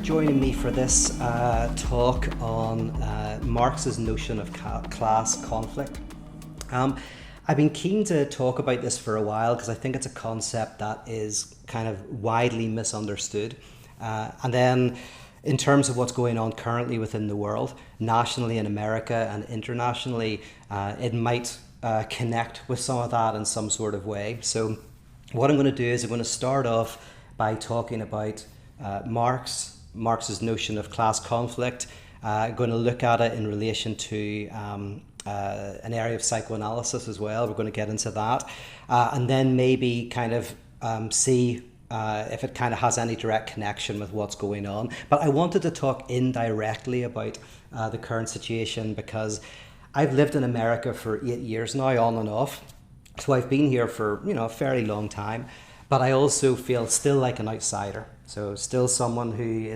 joining me for this talk on Marx's notion of class conflict. I've been keen to talk about this for a while because I think it's a concept that is kind of widely misunderstood. And then in terms of what's going on currently within the world, nationally in America and internationally, it might connect with some of that in some sort of way. So what I'm going to do is I'm going to start off by talking about Marx's notion of class conflict. Going to look at it in relation to an area of psychoanalysis as well. We're going to get into that. And then maybe kind of see if it kind of has any direct connection with what's going on. But I wanted to talk indirectly about the current situation because I've lived in America for 8 years now, on and off. So I've been here for, a fairly long time. But I also feel still like an outsider. So still someone who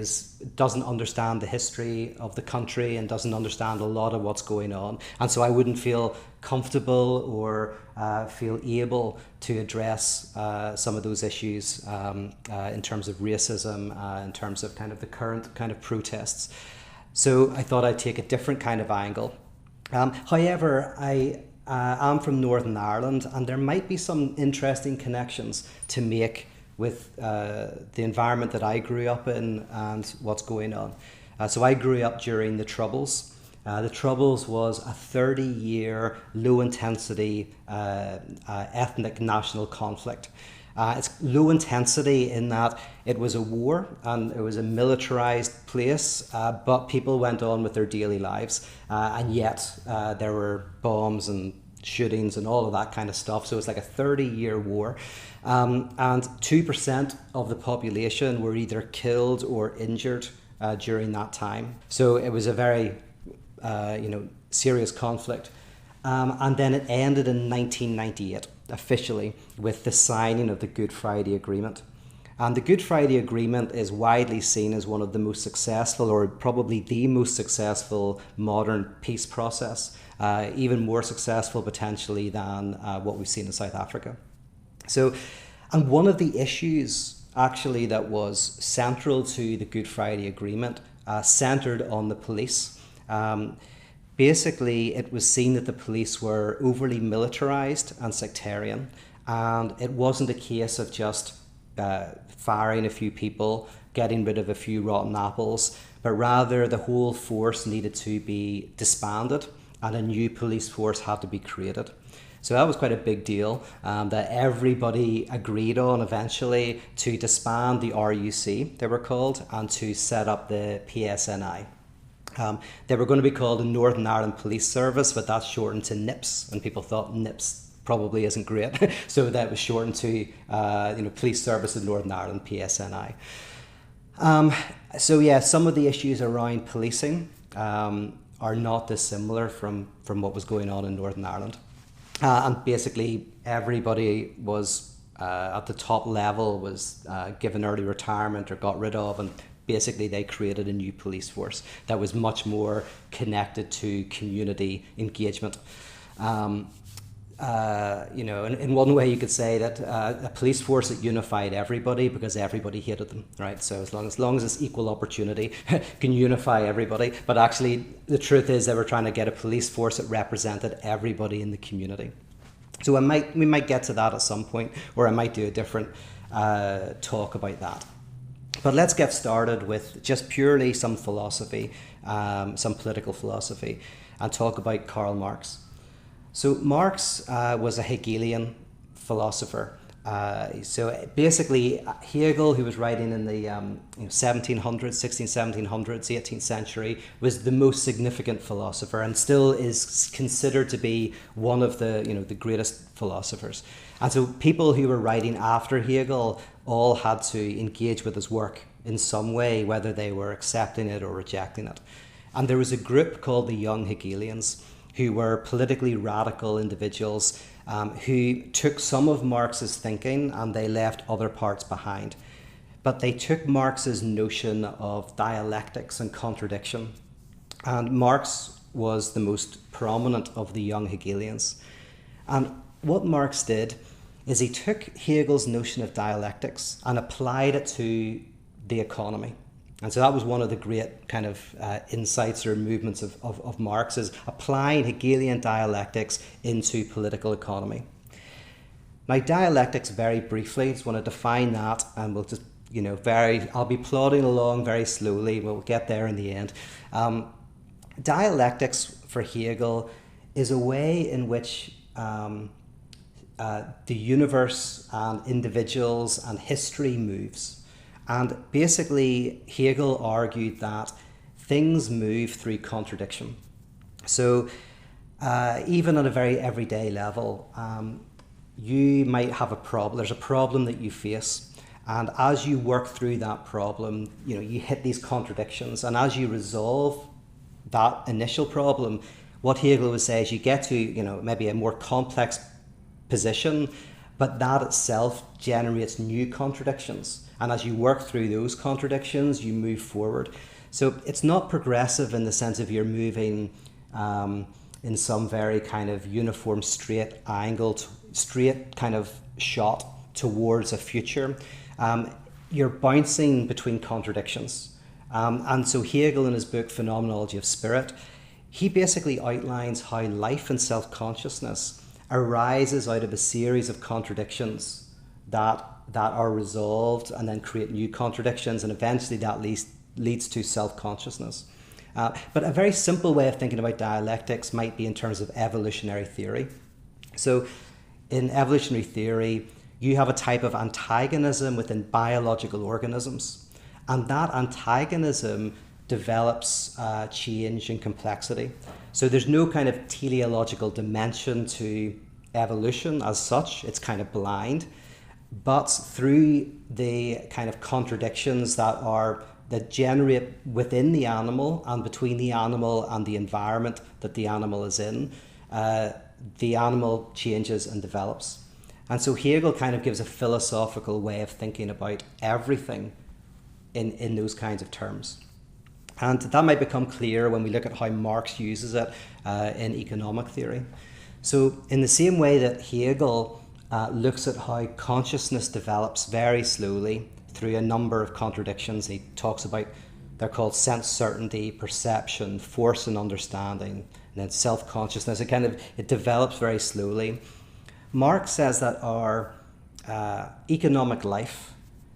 doesn't understand the history of the country and doesn't understand a lot of what's going on. And so I wouldn't feel comfortable or feel able to address some of those issues in terms of racism, in terms of kind of the current kind of protests. So I thought I'd take a different kind of angle. However, I'm from Northern Ireland, and there might be some interesting connections to make with the environment that I grew up in and what's going on. So I grew up during the Troubles. The Troubles was a 30-year low-intensity ethnic national conflict. It's low intensity in that it was a war and it was a militarized place, but people went on with their daily lives, and yet there were bombs and shootings and all of that kind of stuff. So it's like a 30-year war, and 2% of the population were either killed or injured during that time. So it was a very serious conflict. And then it ended in 1998, officially, with the signing of the Good Friday Agreement. And the Good Friday Agreement is widely seen as one of the most successful, or probably the most successful modern peace process, even more successful potentially than what we've seen in South Africa. So, and one of the issues actually that was central to the Good Friday Agreement centered on the police. Basically, it was seen that the police were overly militarized and sectarian, and it wasn't a case of just firing a few people, getting rid of a few rotten apples, but rather the whole force needed to be disbanded and a new police force had to be created. So that was quite a big deal that everybody agreed on eventually to disband the RUC, they were called, and to set up the PSNI. They were going to be called the Northern Ireland Police Service, but that's shortened to NIPS, and people thought NIPS probably isn't great, so that was shortened to Police Service of Northern Ireland, PSNI. So yeah, some of the issues around policing are not dissimilar from what was going on in Northern Ireland, and basically everybody was at the top level was given early retirement or got rid of, and basically they created a new police force that was much more connected to community engagement. In one way you could say that a police force that unified everybody because everybody hated them, right? So as long as it's equal opportunity, can unify everybody. But actually the truth is they were trying to get a police force that represented everybody in the community. So we might get to that at some point, or I might do a different talk about that. But let's get started with just purely some philosophy, some political philosophy, and talk about Karl Marx. So Marx was a Hegelian philosopher. So basically Hegel, who was writing in the 1700s, 1700s, 18th century, was the most significant philosopher and still is considered to be one of the greatest philosophers. And so people who were writing after Hegel all had to engage with his work in some way, whether they were accepting it or rejecting it. And there was a group called the Young Hegelians, who were politically radical individuals who took some of Marx's thinking and they left other parts behind. But they took Marx's notion of dialectics and contradiction. And Marx was the most prominent of the Young Hegelians. And what Marx did is he took Hegel's notion of dialectics and applied it to the economy. And so that was one of the great kind of insights or movements of Marx, is applying Hegelian dialectics into political economy. Now, dialectics, very briefly, just want to define that, and we'll just, I'll be plodding along very slowly. We'll get there in the end. Dialectics for Hegel is a way in which the universe and individuals and history moves. And basically, Hegel argued that things move through contradiction. So even on a very everyday level, you might have a problem. There's a problem that you face. And as you work through that problem, you hit these contradictions. And as you resolve that initial problem, what Hegel would say is you get to, maybe a more complex position, but that itself generates new contradictions. And as you work through those contradictions, you move forward. So it's not progressive in the sense of you're moving in some very kind of uniform, straight angled, straight kind of shot towards a future. You're bouncing between contradictions. And so Hegel, in his book Phenomenology of Spirit, he basically outlines how life and self-consciousness arises out of a series of contradictions that are resolved and then create new contradictions, and eventually that leads to self-consciousness. But a very simple way of thinking about dialectics might be in terms of evolutionary theory. So in evolutionary theory, you have a type of antagonism within biological organisms, and that antagonism develops change and complexity. So there's no kind of teleological dimension to evolution as such. It's kind of blind. But through the kind of contradictions that generate within the animal and between the animal and the environment that the animal is in, the animal changes and develops. And so Hegel kind of gives a philosophical way of thinking about everything in those kinds of terms. And that might become clear when we look at how Marx uses it in economic theory. So in the same way that Hegel looks at how consciousness develops very slowly through a number of contradictions. He talks about, they're called sense certainty, perception, force and understanding, and then self-consciousness. It develops very slowly. Marx says that our economic life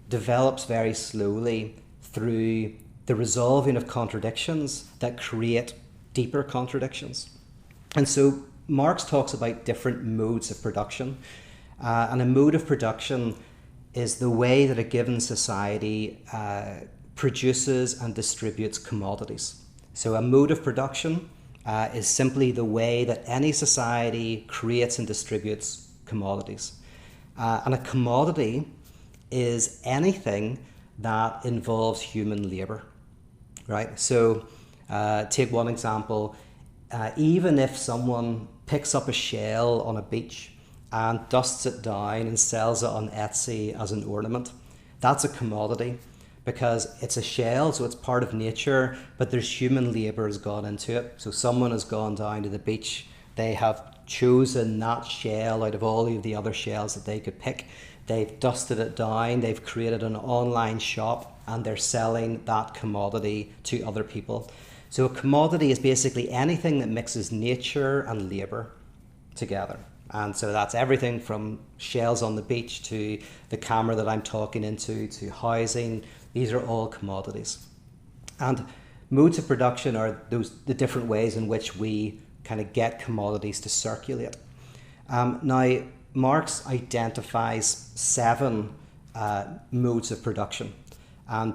develops very slowly through the resolving of contradictions that create deeper contradictions. And so Marx talks about different modes of production. And a mode of production is the way that a given society produces and distributes commodities. So a mode of production is simply the way that any society creates and distributes commodities. And a commodity is anything that involves human labor, right? So take one example. Even if someone picks up a shell on a beach and dusts it down and sells it on Etsy as an ornament, that's a commodity because it's a shell, so it's part of nature, but there's human labour has gone into it. So someone has gone down to the beach, they have chosen that shell out of all of the other shells that they could pick, they've dusted it down, they've created an online shop, and they're selling that commodity to other people. So a commodity is basically anything that mixes nature and labour together. And so that's everything from shells on the beach to the camera that I'm talking into to housing. These are all commodities. And modes of production are the different ways in which we kind of get commodities to circulate. Now, Marx identifies 7 modes of production. And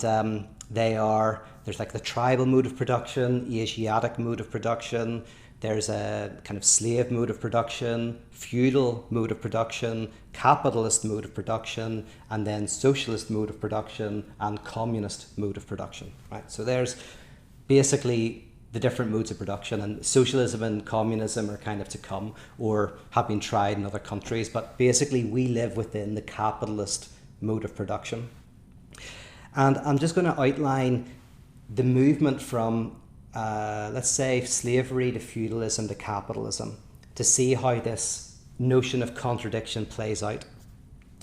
there's like the tribal mode of production, Asiatic mode of production, there's a kind of slave mode of production, feudal mode of production, capitalist mode of production, and then socialist mode of production and communist mode of production, right? So there's basically the different modes of production, and socialism and communism are kind of to come or have been tried in other countries, but basically we live within the capitalist mode of production. And I'm just going to outline the movement from let's say slavery to feudalism to capitalism to see how this notion of contradiction plays out.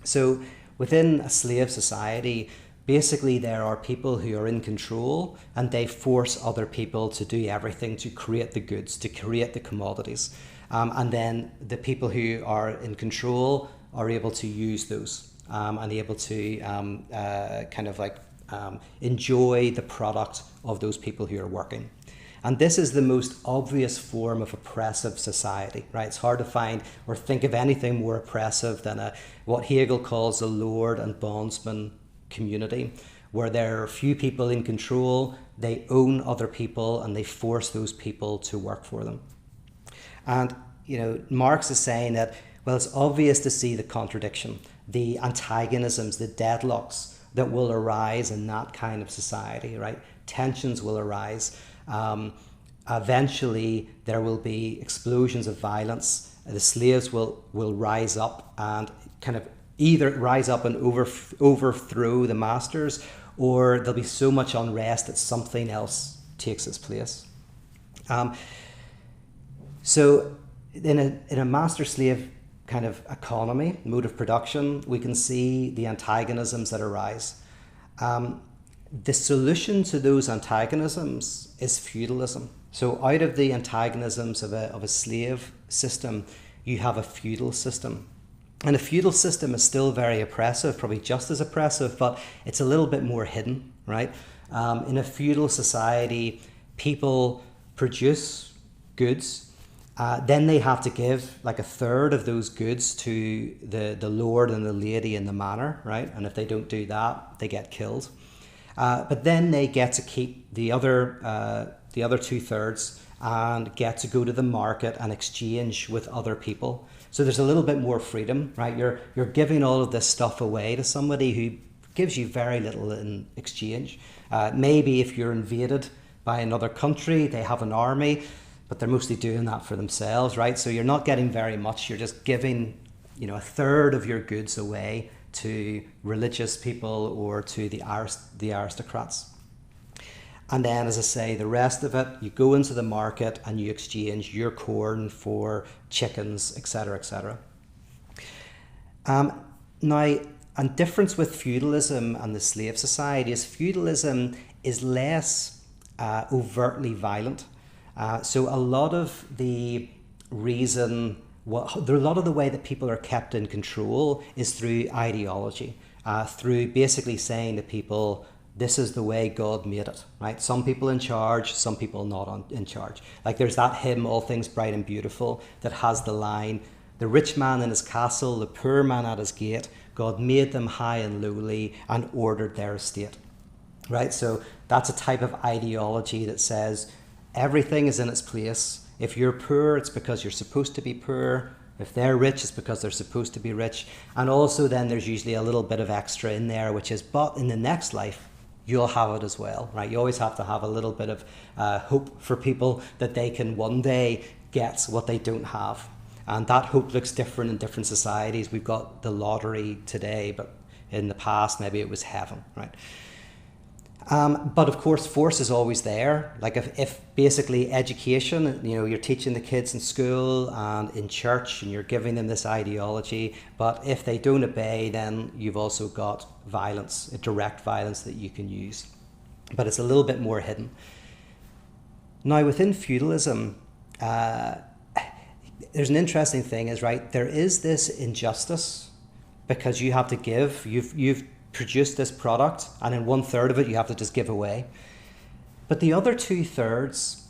So within a slave society, basically there are people who are in control and they force other people to do everything to create the goods, to create the commodities. And then the people who are in control are able to use those and able to enjoy the product of those people who are working. And this is the most obvious form of oppressive society, right? It's hard to find or think of anything more oppressive than what Hegel calls a lord and bondsman community, where there are few people in control, they own other people, and they force those people to work for them. And, Marx is saying that, well, it's obvious to see the contradiction, the antagonisms, the deadlocks that will arise in that kind of society, right? Tensions will arise. Eventually, there will be explosions of violence. The slaves will rise up and kind of either rise up and overthrow the masters, or there'll be so much unrest that something else takes its place. So in a master-slave kind of economy, mode of production, we can see the antagonisms that arise. The solution to those antagonisms is feudalism. So out of the antagonisms of a slave system, you have a feudal system. And a feudal system is still very oppressive, probably just as oppressive, but it's a little bit more hidden, right? In a feudal society, people produce goods, then they have to give like a third of those goods to the lord and the lady in the manor, right? And if they don't do that, they get killed. But then they get to keep the other 2/3 and get to go to the market and exchange with other people. So there's a little bit more freedom, right? You're giving all of this stuff away to somebody who gives you very little in exchange. Maybe if you're invaded by another country, they have an army, but they're mostly doing that for themselves, right? So you're not getting very much. You're just giving, a third of your goods away to religious people or to the aristocrats. And then, as I say, the rest of it, you go into the market and you exchange your corn for chickens, etc., etc. Now, a difference with feudalism and the slave society is feudalism is less overtly violent. So a lot of the reason, a lot of the way that people are kept in control is through ideology, through basically saying to people, this is the way God made it, right? Some people in charge, some people not in charge. Like there's that hymn, All Things Bright and Beautiful, that has the line, the rich man in his castle, the poor man at his gate, God made them high and lowly and ordered their estate, right? So that's a type of ideology that says everything is in its place. If you're poor, it's because you're supposed to be poor. If they're rich, it's because they're supposed to be rich. And also then there's usually a little bit of extra in there, which is, but in the next life, you'll have it as well, right? You always have to have a little bit of hope for people that they can one day get what they don't have. And that hope looks different in different societies. We've got the lottery today, but in the past, maybe it was heaven, right? But of course, force is always there. Like if basically education, you're teaching the kids in school and in church and you're giving them this ideology, but if they don't obey, then you've also got violence, direct violence that you can use. But it's a little bit more hidden. Now, within feudalism, there's an interesting thing is, right, there is this injustice because you have to give, you've produced this product and in 1/3 of it you have to just give away. But the other 2/3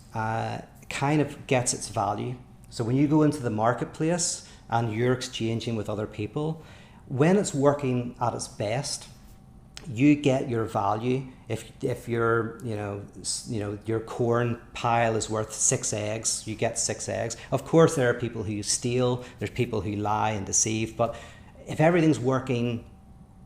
kind of gets its value. So when you go into the marketplace and you're exchanging with other people, when it's working at its best, you get your value. If your your corn pile is worth 6 eggs, you get 6 eggs. Of course there are people who steal, there's people who lie and deceive, but if everything's working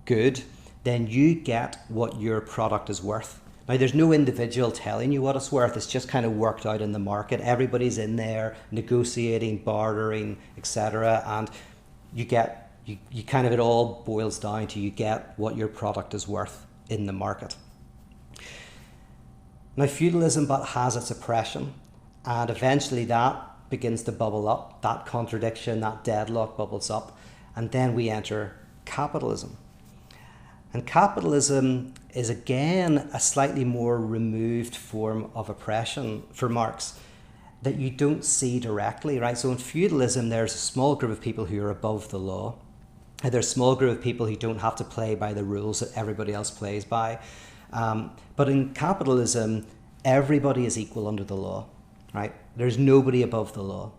good, then you get what your product is worth. Now, there's no individual telling you what it's worth. It's just kind of worked out in the market. Everybody's in there negotiating, bartering, etc. And you kind of, it all boils down to you get what your product is worth in the market. Now, feudalism but has its oppression, and eventually that begins to bubble up. That contradiction, that deadlock bubbles up, and then we enter capitalism. And capitalism is again a slightly more removed form of oppression for Marx that you don't see directly, right? So in feudalism, there's a small group of people who are above the law. And there's a small group of people who don't have to play by the rules that everybody else plays by. But in capitalism, everybody is equal under the law, right? There's nobody above the law.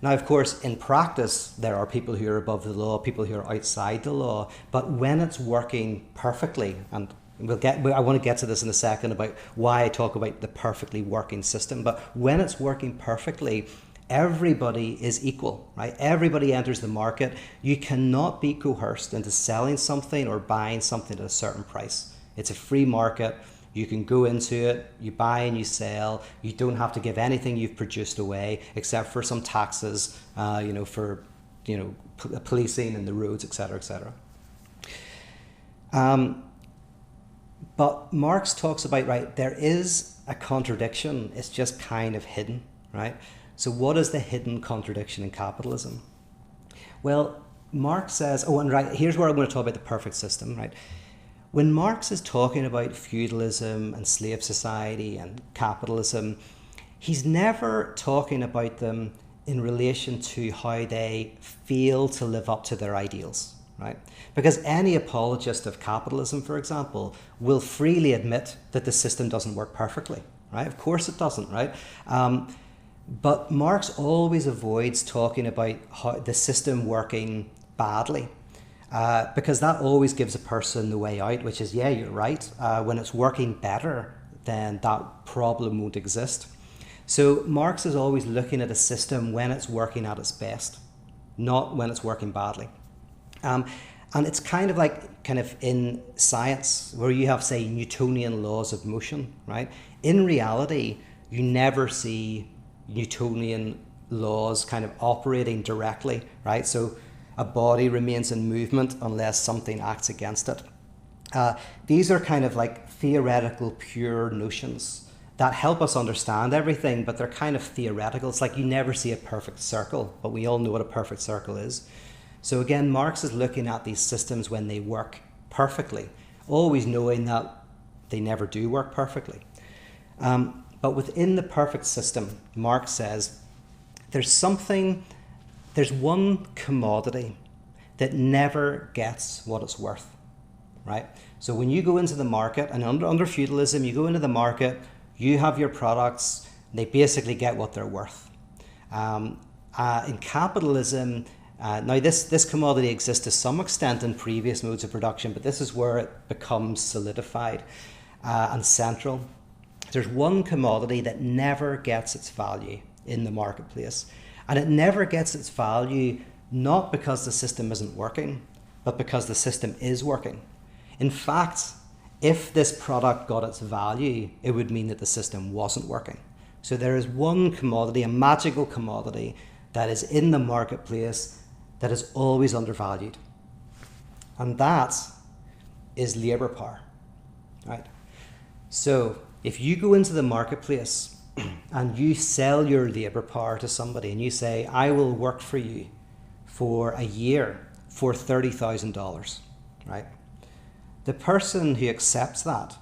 Now, of course, in practice, there are people who are above the law, people who are outside the law. But when it's working perfectly, and I want to get to this in a second about why I talk about the perfectly working system, but when it's working perfectly, everybody is equal, right? Everybody enters the market. You cannot be coerced into selling something or buying something at a certain price. It's a free market. You can go into it, you buy and you sell. You don't have to give anything you've produced away except for some taxes, for policing and the roads, etc., etc. But Marx talks about, right, there is a contradiction. It's just kind of hidden, right? So what is the hidden contradiction in capitalism? Well, Marx says, here's where I'm going to talk about the perfect system, right? When Marx is talking about feudalism and slave society and capitalism, he's never talking about them in relation to how they fail to live up to their ideals, right? Because any apologist of capitalism, for example, will freely admit that the system doesn't work perfectly, right? Of course it doesn't, right? But Marx always avoids talking about how the system working badly, because that always gives a person the way out, which is, yeah, you're right. When it's working better, then that problem won't exist. So Marx is always looking at a system when it's working at its best, not when it's working badly. And it's kind of in science where you have, say, Newtonian laws of motion, right? In reality, you never see Newtonian laws kind of operating directly, right? So a body remains in movement unless something acts against it. These are kind of like theoretical, pure notions that help us understand everything, but they're kind of theoretical. It's like you never see a perfect circle, but we all know what a perfect circle is. So again, Marx is looking at these systems when they work perfectly, always knowing that they never do work perfectly. But within the perfect system, Marx says, there's one commodity that never gets what it's worth, right? So when you go into the market, and under feudalism, you go into the market, you have your products, they basically get what they're worth. In capitalism, now this commodity exists to some extent in previous modes of production, but this is where it becomes solidified and central. There's one commodity that never gets its value in the marketplace. And it never gets its value not because the system isn't working, but because the system is working. In fact, if this product got its value, it would mean that the system wasn't working. So there is one commodity, a magical commodity, that is in the marketplace that is always undervalued. And that is labor power, right? So if you go into the marketplace and you sell your labor power to somebody and you say, I will work for you for a year for $30,000, right? The person who accepts that,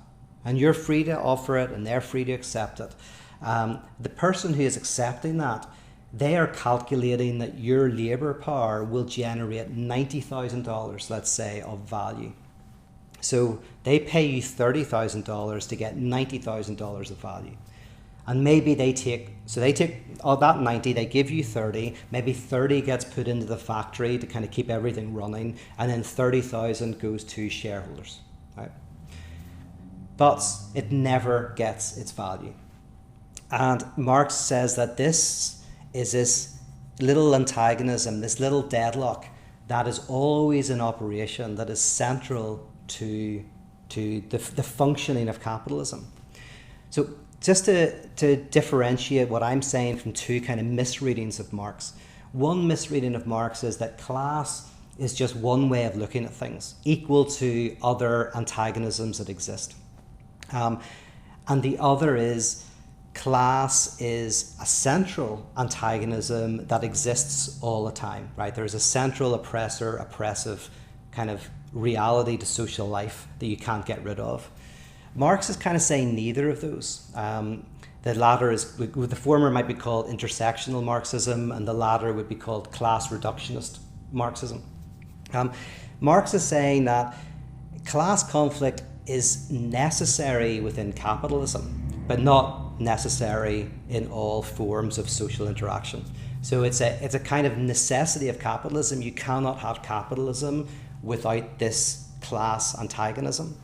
and you're free to offer it and they're free to accept it, the person who is accepting that, they are calculating that your labor power will generate $90,000, let's say, of value. So they pay you $30,000 to get $90,000 of value. And maybe they take that 90, they give you 30, maybe 30 gets put into the factory to kind of keep everything running, and then 30,000 goes to shareholders, right? But it never gets its value. And Marx says that this is this little antagonism, this little deadlock that is always in operation, that is central to the functioning of capitalism. So just to differentiate what I'm saying from two kind of misreadings of Marx. One misreading of Marx is that class is just one way of looking at things, equal to other antagonisms that exist. And the other is class is a central antagonism that exists all the time, right? There's a central oppressor-oppressive kind of reality to social life that you can't get rid of. Marx is kind of saying neither of those. The latter is, the former might be called intersectional Marxism, and the latter would be called class reductionist Marxism. Marx is saying that class conflict is necessary within capitalism, but not necessary in all forms of social interaction. So it's a kind of necessity of capitalism. You cannot have capitalism without this class antagonism.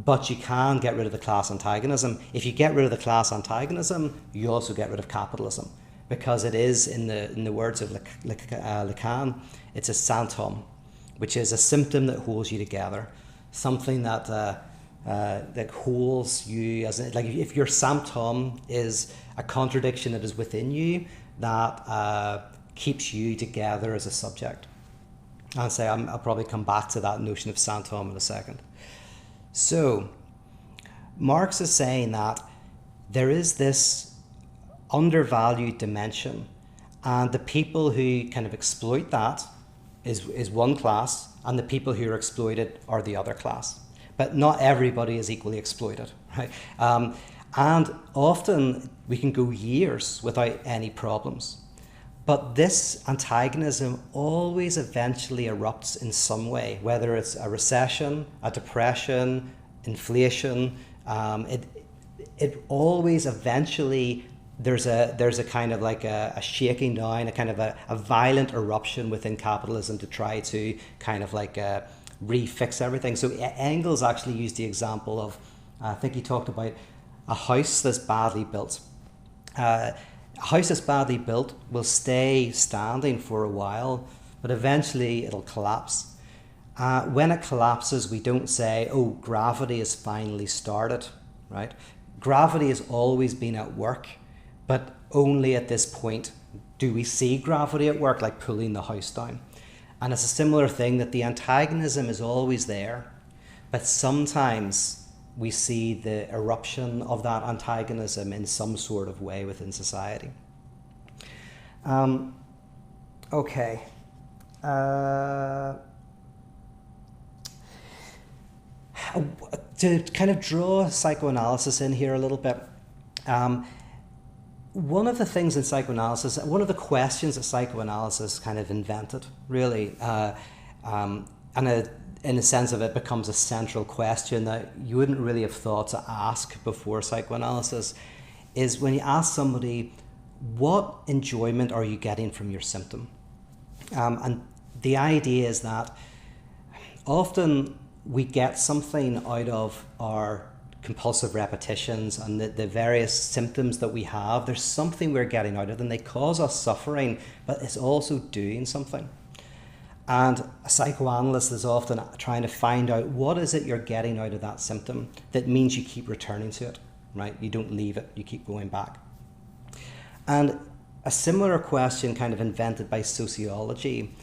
But you can get rid of the class antagonism. If you get rid of the class antagonism, you also get rid of capitalism, because it is, in the words of Lacan, it's a symptom, which is a symptom that holds you together, something that holds you as like if your symptom is a contradiction that is within you that keeps you together as a subject. And say I'll probably come back to that notion of symptom in a second. So, Marx is saying that there is this undervalued dimension, and the people who kind of exploit that is one class, and the people who are exploited are the other class. But not everybody is equally exploited, right? And often we can go years without any problems. But this antagonism always eventually erupts in some way, whether it's a recession, a depression, inflation. It always eventually, there's a kind of like a shaking down, a kind of a violent eruption within capitalism to try to kind of like refix everything. So Engels actually used the example of, I think he talked about a house that's badly built. A house that's badly built will stay standing for a while, but eventually it'll collapse. When it collapses, we don't say, oh, gravity has finally started, right? Gravity has always been at work, but only at this point do we see gravity at work, like pulling the house down. And it's a similar thing, that the antagonism is always there, but sometimes we see the eruption of that antagonism in some sort of way within society. Okay. To kind of draw psychoanalysis in here a little bit, one of the things in psychoanalysis, one of the questions that psychoanalysis kind of invented, really, in a sense of it becomes a central question that you wouldn't really have thought to ask before psychoanalysis, is when you ask somebody, what enjoyment are you getting from your symptom? And the idea is that often we get something out of our compulsive repetitions and the various symptoms that we have. There's something we're getting out of them. They cause us suffering, but it's also doing something. And a psychoanalyst is often trying to find out what is it you're getting out of that symptom that means you keep returning to it, right? You don't leave it, you keep going back. And a similar question kind of invented by sociology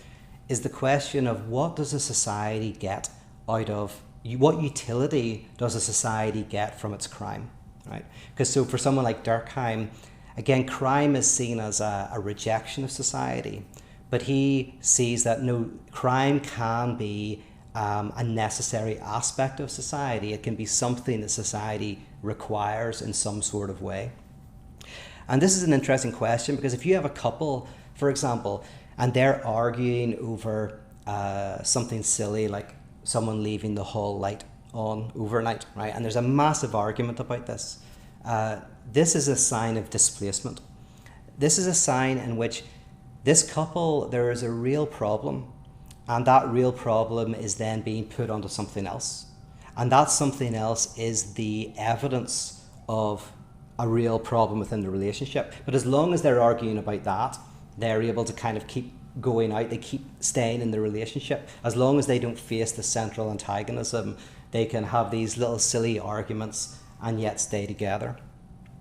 is the question of what does a society get out of, what utility does a society get from its crime, right? Because so for someone like Durkheim, again, crime is seen as a rejection of society. But he sees that no, crime can be a necessary aspect of society. It can be something that society requires in some sort of way. And this is an interesting question, because if you have a couple, for example, and they're arguing over something silly like someone leaving the hall light on overnight, right? And there's a massive argument about this. This is a sign of displacement. This is a sign in which this couple, there is a real problem, and that real problem is then being put onto something else. And that something else is the evidence of a real problem within the relationship. But as long as they're arguing about that, they're able to kind of keep going out, they keep staying in the relationship. As long as they don't face the central antagonism, they can have these little silly arguments and yet stay together.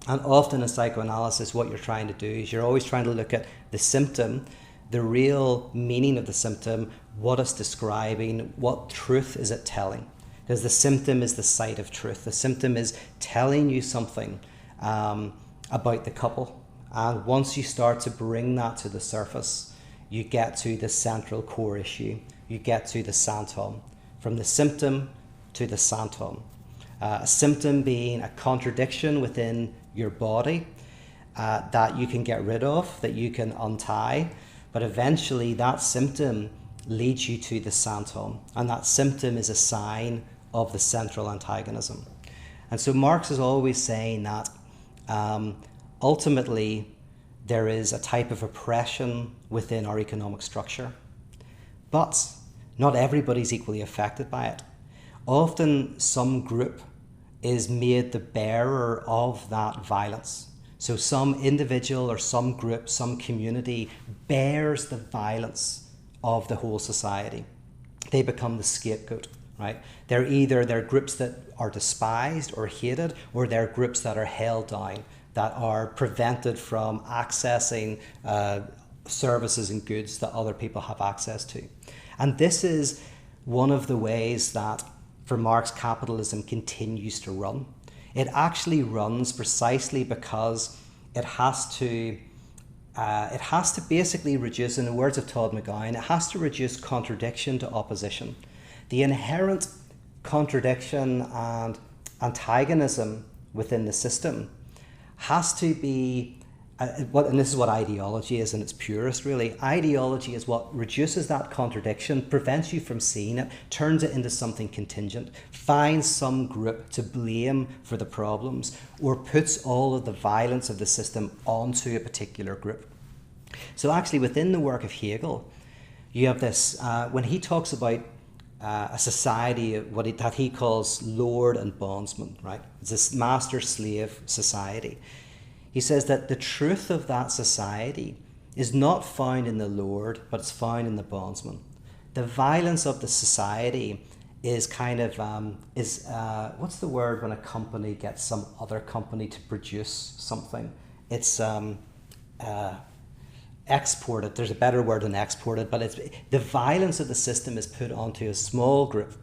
And often in psychoanalysis, what you're trying to do is you're always trying to look at the symptom, the real meaning of the symptom, what it's describing, what truth is it telling. Because the symptom is the site of truth. The symptom is telling you something about the couple. And once you start to bring that to the surface, you get to the central core issue. you get to the symptom. From the symptom to the symptom. A symptom being a contradiction within your body that you can get rid of, that you can untie, but eventually that symptom leads you to the symptom, and that symptom is a sign of the central antagonism. And so Marx is always saying that ultimately there is a type of oppression within our economic structure, but not everybody's equally affected by it. Often some group is made the bearer of that violence. So some individual or some group, some community bears the violence of the whole society. They become the scapegoat, right? They're groups that are despised or hated, or they're groups that are held down, that are prevented from accessing services and goods that other people have access to. And this is one of the ways that, for Marx, capitalism continues to run. It actually runs precisely because it has to basically reduce, in the words of Todd McGowan, it has to reduce contradiction to opposition. The inherent contradiction and antagonism within the system has to be, and this is what ideology is in its purest, really. Ideology is what reduces that contradiction, prevents you from seeing it, turns it into something contingent, finds some group to blame for the problems, or puts all of the violence of the system onto a particular group. So actually within the work of Hegel, you have this, when he talks about a society that he calls lord and bondsman, right? It's this master-slave society. He says that the truth of that society is not found in the lord, but it's found in the bondsman. The violence of the society is kind of, what's the word when a company gets some other company to produce something? It's exported. There's a better word than exported, but it's the violence of the system is put onto a small group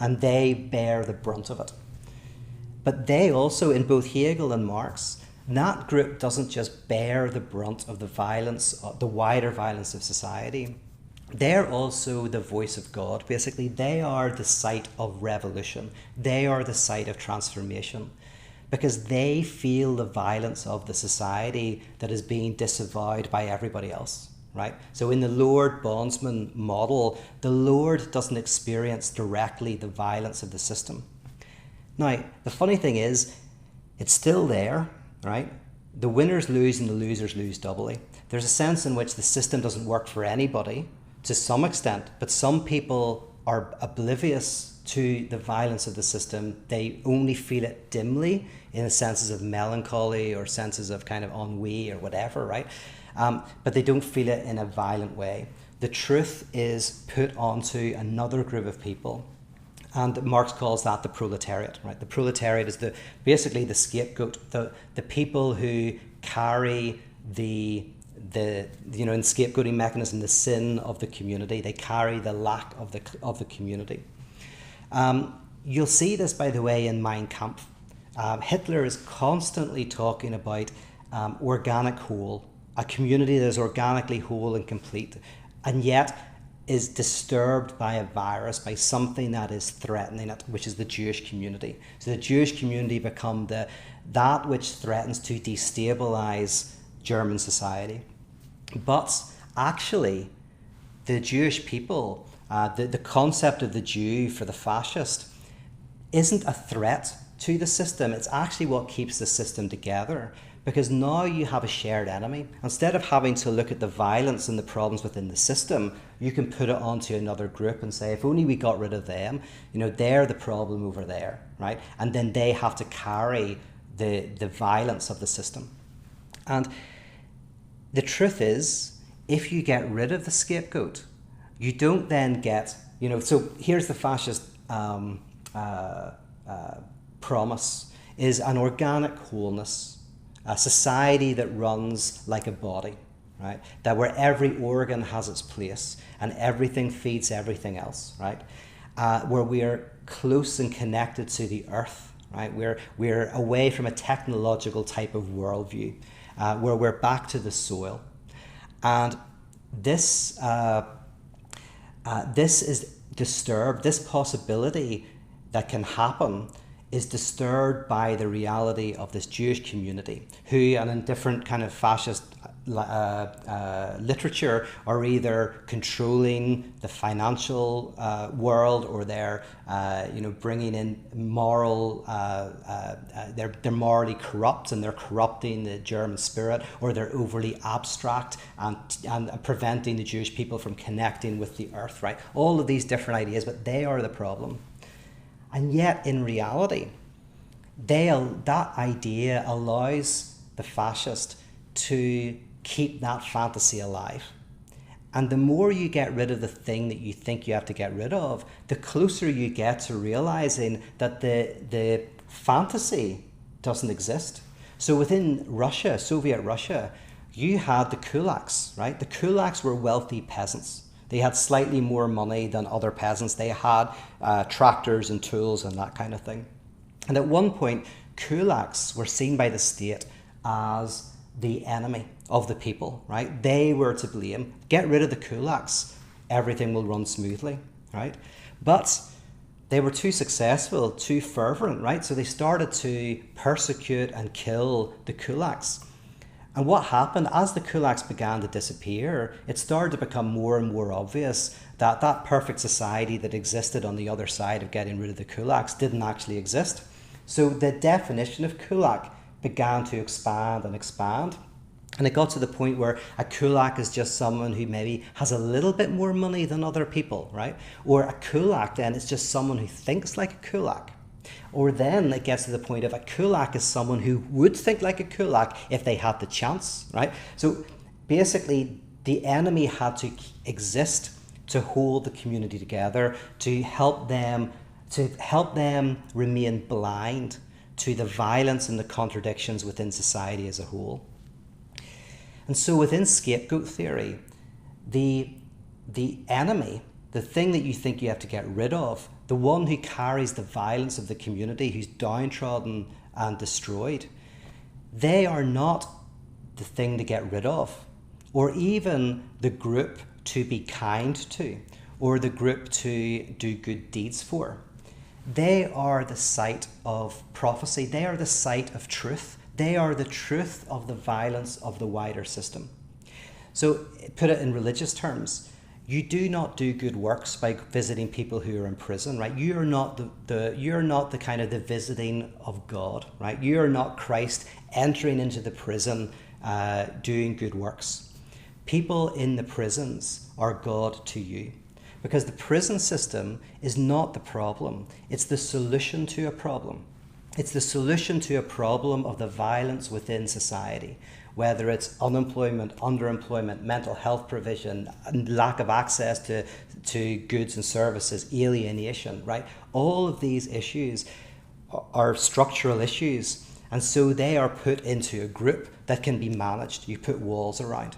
and they bear the brunt of it. But they also, in both Hegel and Marx, that group doesn't just bear the brunt of the violence, the wider violence of society. They're also the voice of God. Basically, they are the site of revolution. They are the site of transformation, because they feel the violence of the society that is being disavowed by everybody else, right? So in the lord-bondsman model, the lord doesn't experience directly the violence of the system. Now, the funny thing is, it's still there, right? The winners lose and the losers lose doubly. There's a sense in which the system doesn't work for anybody to some extent, but some people are oblivious to the violence of the system. They only feel it dimly in the senses of melancholy or senses of kind of ennui or whatever, right? But they don't feel it in a violent way. The truth is put onto another group of people. And Marx calls that the proletariat, right? The proletariat is basically the scapegoat, the people who carry in scapegoating mechanism, the sin of the community. They carry the lack of the community. You'll see this, by the way, in Mein Kampf. Hitler is constantly talking about organic whole, a community that is organically whole and complete, and yet is disturbed by a virus, by something that is threatening it, which is the Jewish community. So the Jewish community become that which threatens to destabilize German society. But actually, the Jewish people, the concept of the Jew for the fascist, isn't a threat to the system. It's actually what keeps the system together, because now you have a shared enemy. Instead of having to look at the violence and the problems within the system, you can put it onto another group and say, if only we got rid of them, they're the problem over there, right? And then they have to carry the violence of the system. And the truth is, if you get rid of the scapegoat, you don't then get, so here's the fascist promise, is an organic wholeness, a society that runs like a body, right? That where every organ has its place and everything feeds everything else, right? Where we are close and connected to the earth, right? We're away from a technological type of worldview, where we're back to the soil. And this This is disturbed, this possibility that can happen is disturbed by the reality of this Jewish community who, and in different kind of fascist literature, are either controlling the financial world, or they're bringing in moral they're morally corrupt and they're corrupting the German spirit, or they're overly abstract and preventing the Jewish people from connecting with the earth, right? All of these different ideas, but they are the problem. And yet, in reality, that idea allows the fascist to keep that fantasy alive. And the more you get rid of the thing that you think you have to get rid of, the closer you get to realizing that the fantasy doesn't exist. So within Russia, Soviet Russia, you had the Kulaks, right? The Kulaks were wealthy peasants. They had slightly more money than other peasants. They had tractors and tools and that kind of thing. And at one point, Kulaks were seen by the state as the enemy of the people, right? They were to blame. Get rid of the Kulaks, everything will run smoothly, right? But they were too successful, too fervent, right? So they started to persecute and kill the Kulaks. And what happened, as the Kulaks began to disappear, it started to become more and more obvious that that perfect society that existed on the other side of getting rid of the Kulaks didn't actually exist. So the definition of Kulak began to expand and expand. And it got to the point where a Kulak is just someone who maybe has a little bit more money than other people, right? Or a Kulak then is just someone who thinks like a Kulak. Or then it gets to the point of a Kulak is someone who would think like a Kulak if they had the chance, right? So basically, the enemy had to exist to hold the community together, to help them remain blind to the violence and the contradictions within society as a whole. And so within scapegoat theory, the enemy, the thing that you think you have to get rid of, the one who carries the violence of the community, who's downtrodden and destroyed, they are not the thing to get rid of, or even the group to be kind to, or the group to do good deeds for. They are the site of prophecy. They are the site of truth. They are the truth of the violence of the wider system. So put it in religious terms, you do not do good works by visiting people who are in prison, right? You are not you're not the kind of the visiting of God, right? You are not Christ entering into the prison doing good works. People in the prisons are God to you, because the prison system is not the problem. It's the solution to a problem. It's the solution to a problem of the violence within society, whether it's unemployment, underemployment, mental health provision, lack of access to goods and services, alienation, right? All of these issues are structural issues, and so they are put into a group that can be managed. You put walls around.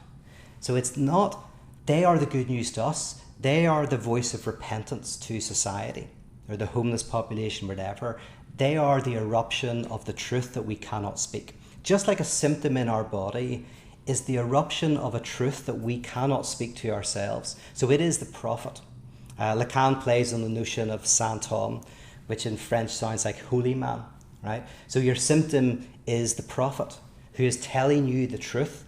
So it's not, they are the good news to us. They are the voice of repentance to society, or the homeless population, whatever. They are the eruption of the truth that we cannot speak. Just like a symptom in our body is the eruption of a truth that we cannot speak to ourselves. So it is the prophet. Lacan plays on the notion of Saint Homme, which in French sounds like holy man, right? So your symptom is the prophet who is telling you the truth.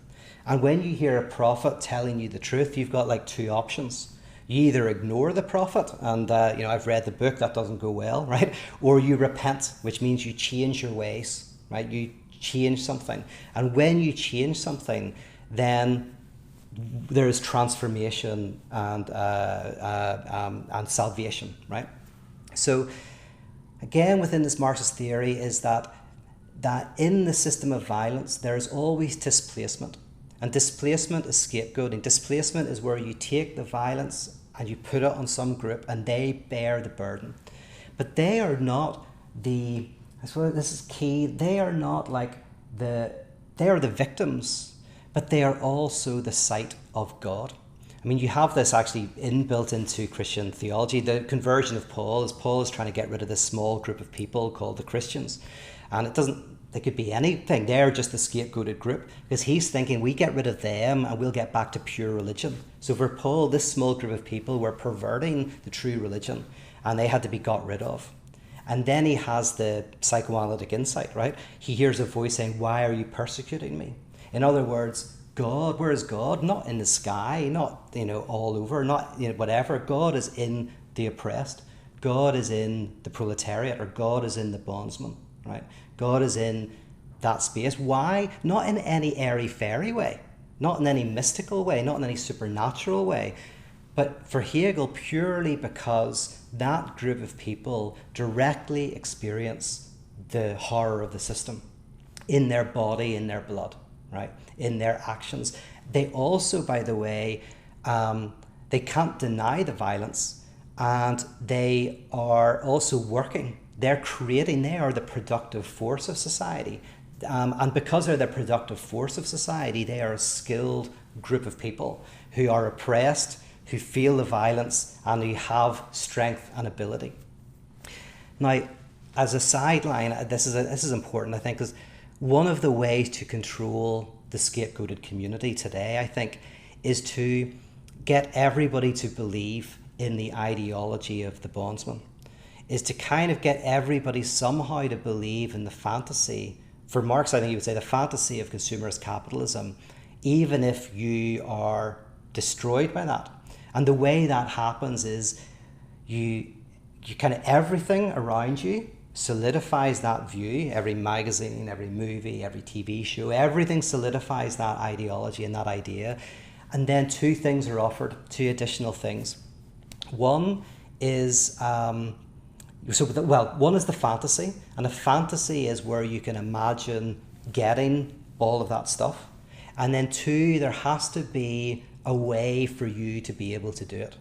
And when you hear a prophet telling you the truth, you've got like two options. You either ignore the prophet, and I've read the book, that doesn't go well, right? Or you repent, which means you change your ways, right? You change something. And when you change something, then there is transformation and salvation, right? So again, within this Marxist theory is that in the system of violence, there is always displacement. And displacement is scapegoating. Displacement is where you take the violence and you put it on some group and they bear the burden. But they are not I suppose this is key, they are not like they are the victims, but they are also the site of God. I mean, you have this actually inbuilt into Christian theology. The conversion of Paul is trying to get rid of this small group of people called the Christians. And it doesn't They could be anything. They're just the scapegoated group because he's thinking we get rid of them and we'll get back to pure religion. So for Paul, this small group of people were perverting the true religion and they had to be got rid of. And then he has the psychoanalytic insight, right? He hears a voice saying, why are you persecuting me? In other words, God, where is God? Not in the sky, not, all over, not, whatever. God is in the oppressed. God is in the proletariat, or God is in the bondsman, right? God is in that space. Why? Not in any airy-fairy way, not in any mystical way, not in any supernatural way, but for Hegel, purely because that group of people directly experience the horror of the system in their body, in their blood, right? In their actions. They also, by the way, they can't deny the violence, and they are also working. They're creating, they are the productive force of society. And because they're the productive force of society, they are a skilled group of people who are oppressed, who feel the violence, and who have strength and ability. Now, as a sideline, this is important, I think, because one of the ways to control the scapegoated community today, I think, is to get everybody to believe in the ideology of the bondsman, is to kind of get everybody somehow to believe in the fantasy. For Marx, I think he would say the fantasy of consumerist capitalism, even if you are destroyed by that. And the way that happens is you kind of everything around you solidifies that view. Every magazine, every movie, every TV show, everything solidifies that ideology and that idea. And then two things are offered, two additional things. One is one is the fantasy, and a fantasy is where you can imagine getting all of that stuff. And then two, there has to be a way for you to be able to do it,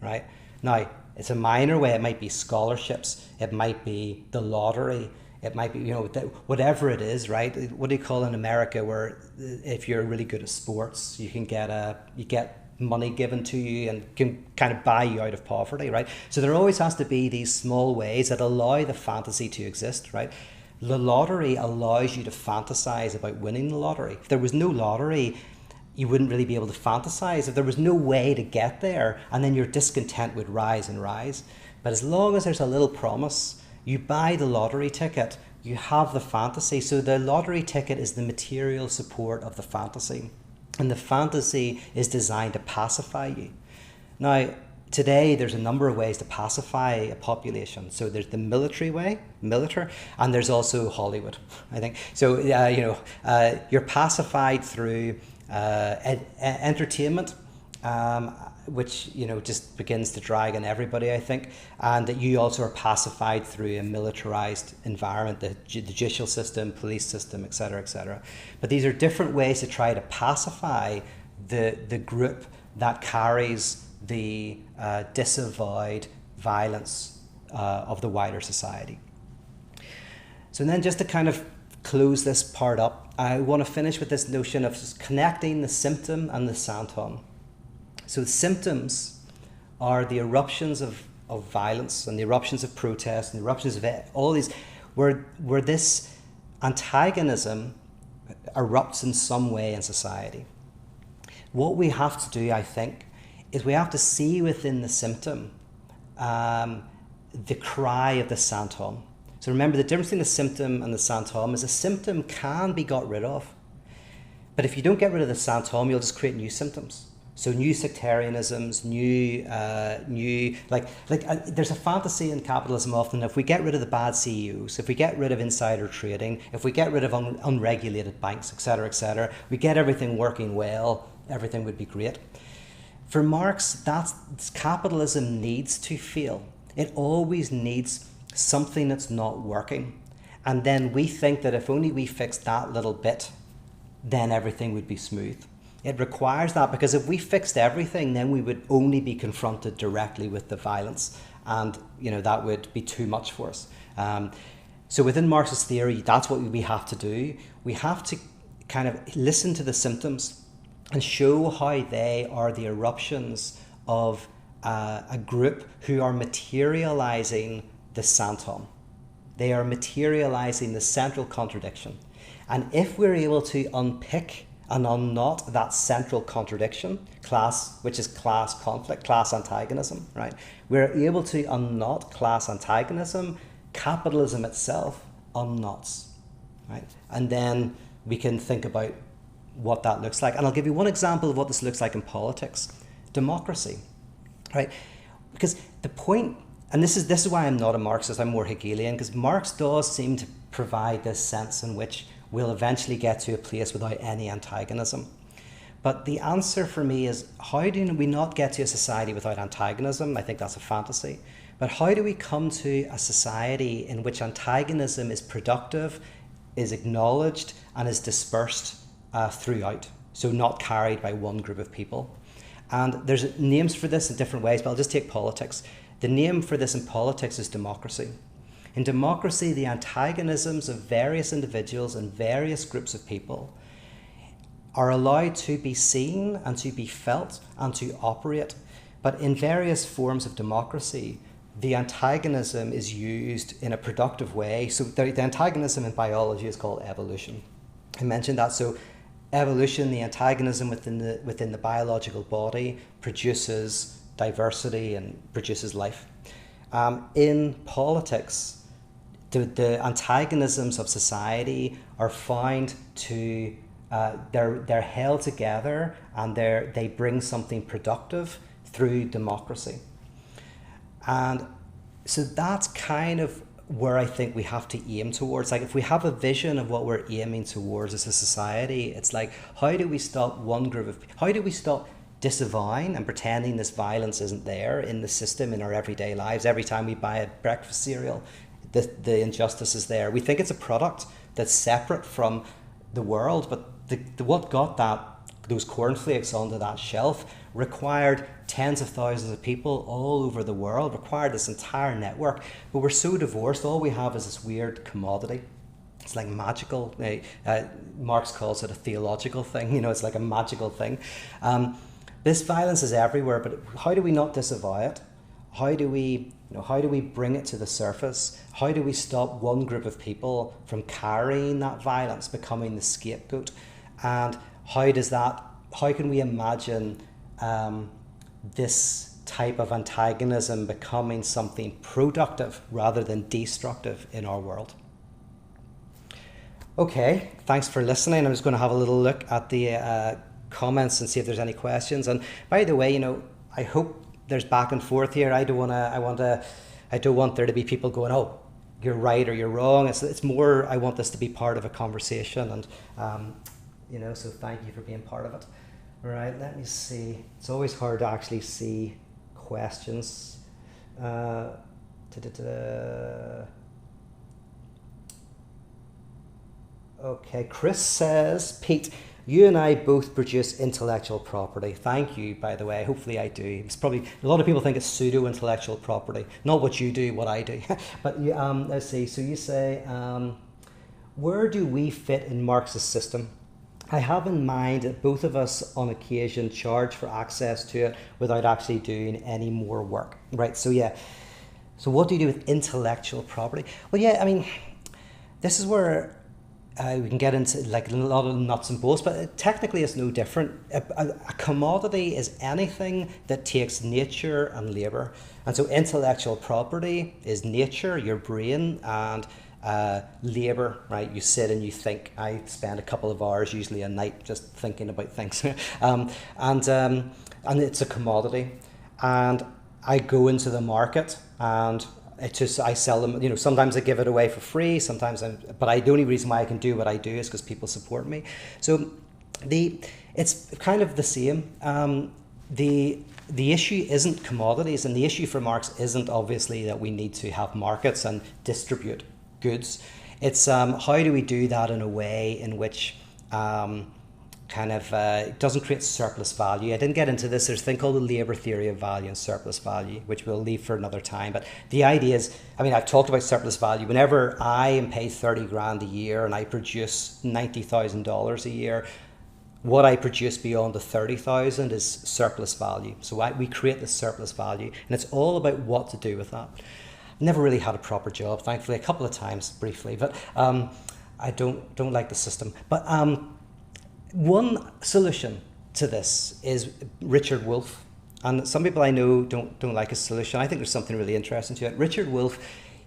right? Now, it's a minor way. It might be scholarships. It might be the lottery. It might be, whatever it is, right? What do you call in America where if you're really good at sports, you get money given to you and can kind of buy you out of poverty, right? So there always has to be these small ways that allow the fantasy to exist, right? The lottery allows you to fantasize about winning the lottery. If there was no lottery, you wouldn't really be able to fantasize. If there was no way to get there, and then your discontent would rise and rise. But as long as there's a little promise, you buy the lottery ticket, you have the fantasy. So the lottery ticket is the material support of the fantasy. And the fantasy is designed to pacify you. Now, today there's a number of ways to pacify a population. So there's the military way, and there's also Hollywood, I think. So, you're pacified through entertainment, which just begins to drag on everybody, I think, and that you also are pacified through a militarized environment, the judicial system, police system, etc., etc. But these are different ways to try to pacify the group that carries the disavowed violence of the wider society. So then, just to kind of close this part up, I want to finish with this notion of just connecting the symptom and the symptom. So the symptoms are the eruptions of violence and the eruptions of protest and the eruptions of all these, where this antagonism erupts in some way in society. What we have to do, I think, is we have to see within the symptom the cry of the symptom. So remember, the difference between the symptom and the symptom is a symptom can be got rid of. But if you don't get rid of the symptom, you'll just create new symptoms. So new sectarianisms, there's a fantasy in capitalism often, if we get rid of the bad CEOs, if we get rid of insider trading, if we get rid of unregulated banks, etc., we get everything working well, everything would be great. For Marx, capitalism needs to fail. It always needs something that's not working. And then we think that if only we fix that little bit, then everything would be smooth. It requires that, because if we fixed everything, then we would only be confronted directly with the violence, and that would be too much for us. So within Marxist theory, that's what we have to do. We have to kind of listen to the symptoms and show how they are the eruptions of a group who are materializing the symptom. They are materializing the central contradiction. And if we're able to unpick and unknot that central contradiction, class, which is class conflict, class antagonism, right? We're able to unknot class antagonism, capitalism itself unknots, right? And then we can think about what that looks like. And I'll give you one example of what this looks like in politics. Democracy, right? Because the point, and this is why I'm not a Marxist, I'm more Hegelian, because Marx does seem to provide this sense in which we'll eventually get to a place without any antagonism. But the answer for me is, how do we not get to a society without antagonism? I think that's a fantasy. But how do we come to a society in which antagonism is productive, is acknowledged, and is dispersed throughout, so not carried by one group of people? And there's names for this in different ways, but I'll just take politics. The name for this in politics is democracy. In democracy, the antagonisms of various individuals and various groups of people are allowed to be seen and to be felt and to operate. But in various forms of democracy, the antagonism is used in a productive way. So the antagonism in biology is called evolution. I mentioned that. So evolution, the antagonism within the biological body produces diversity and produces life. In politics, the antagonisms of society are found to they're held together, and they bring something productive through democracy. And so that's kind of where I think we have to aim towards. Like, if we have a vision of what we're aiming towards as a society, it's like, how do we stop one group of, how do we stop disavowing and pretending this violence isn't there in the system in our everyday lives? Every time we buy a breakfast cereal, the injustice is there. We think it's a product that's separate from the world, but what got those cornflakes onto that shelf required tens of thousands of people all over the world, required this entire network. But we're so divorced, all we have is this weird commodity. It's like magical. Marx calls it a theological thing, it's like a magical thing. This violence is everywhere, but how do we not disavow it? How do we bring it to the surface? How do we stop one group of people from carrying that violence, becoming the scapegoat? And how can we imagine this type of antagonism becoming something productive rather than destructive in our world? Okay, thanks for listening. I'm just going to have a little look at the comments and see if there's any questions. And by the way, I hope there's back and forth here. I don't want there to be people going, oh, you're right or you're wrong. It's more, I want this to be part of a conversation, and so thank you for being part of it. All right, let me see. It's always hard to actually see questions. Okay, Chris says, Pete, you and I both produce intellectual property. Thank you, by the way. Hopefully I do. It's probably, a lot of people think it's pseudo-intellectual property. Not what you do, what I do. But let's see. So you say, where do we fit in Marx's system? I have in mind that both of us on occasion charge for access to it without actually doing any more work. Right, so yeah. So what do you do with intellectual property? Well, yeah, I mean, this is where we can get into like a lot of nuts and bolts, but technically it's no different. A commodity is anything that takes nature and labour. And so intellectual property is nature, your brain, and labour, right? You sit and you think. I spend a couple of hours, usually a night, just thinking about things. And it's a commodity. And I go into the market and I sell them, sometimes I give it away for free, but the only reason why I can do what I do is because people support me. So it's kind of the same. The issue isn't commodities, and the issue for Marx isn't obviously that we need to have markets and distribute goods. It's how do we do that in a way in which it doesn't create surplus value. I didn't get into this. There's a thing called the labour theory of value and surplus value, which we'll leave for another time. But the idea is, I've talked about surplus value. Whenever I am paid 30 grand a year and I produce $90,000 a year, what I produce beyond the 30,000 is surplus value. So we create this surplus value, and it's all about what to do with that. never really had a proper job, thankfully, a couple of times briefly, but I don't like the system. But one solution to this is Richard Wolff, and some people I know don't like his solution. I think there's something really interesting to it. Richard Wolff,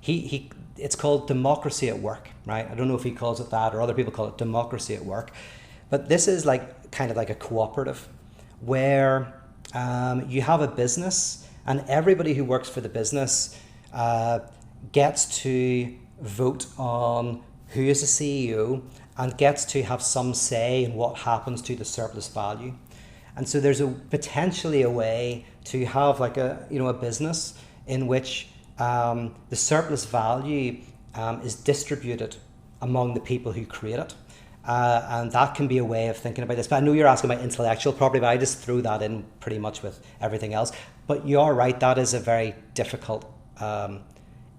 it's called democracy at work, right? I don't know if he calls it that or other people call it democracy at work, but this is like kind of like a cooperative where you have a business and everybody who works for the business gets to vote on who is the CEO and gets to have some say in what happens to the surplus value. And so there's potentially a way to have like a business in which the surplus value is distributed among the people who create it. And that can be a way of thinking about this. But I know you're asking about intellectual property, but I just threw that in pretty much with everything else. But you are right, that is a very difficult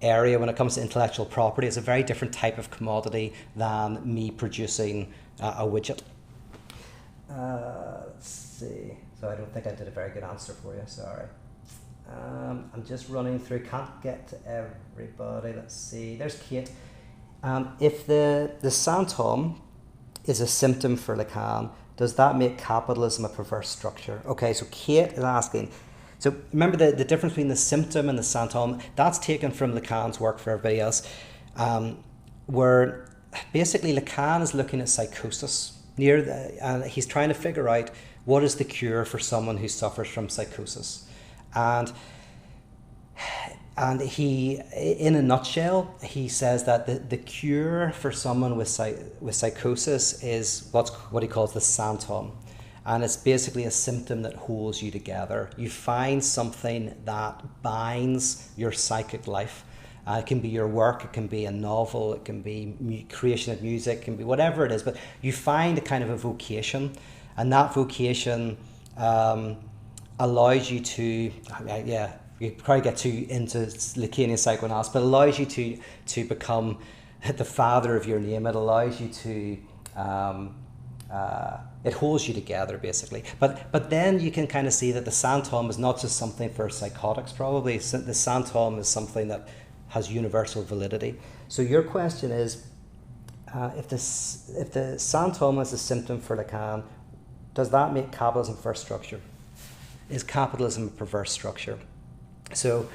area when it comes to intellectual property. It's a very different type of commodity than me producing a widget. Let's see. So I don't think I did a very good answer for you, sorry. I'm just running through, can't get to everybody. Let's see, there's Kate. If the Santom is a symptom for Lacan, does that make capitalism a perverse structure? Okay, so Kate is asking, so remember the difference between the symptom and the Santom, that's taken from Lacan's work for everybody else, where basically Lacan is looking at psychosis and he's trying to figure out what is the cure for someone who suffers from psychosis. And he, in a nutshell, he says that the cure for someone with psychosis is what he calls the Santom. And it's basically a symptom that holds you together. You find something that binds your psychic life. It can be your work, it can be a novel, it can be creation of music, it can be whatever it is. But you find a kind of a vocation, and that vocation allows you to, you probably get too into Lacanian psychoanalysis, but allows you to become the father of your name. It allows you to, it holds you together basically. But then you can kind of see that the Santom is not just something for psychotics probably. The Santom is something that has universal validity. So your question is, if the Santom is a symptom for Lacan, does that make capitalism a perverse structure? Is capitalism a perverse structure? So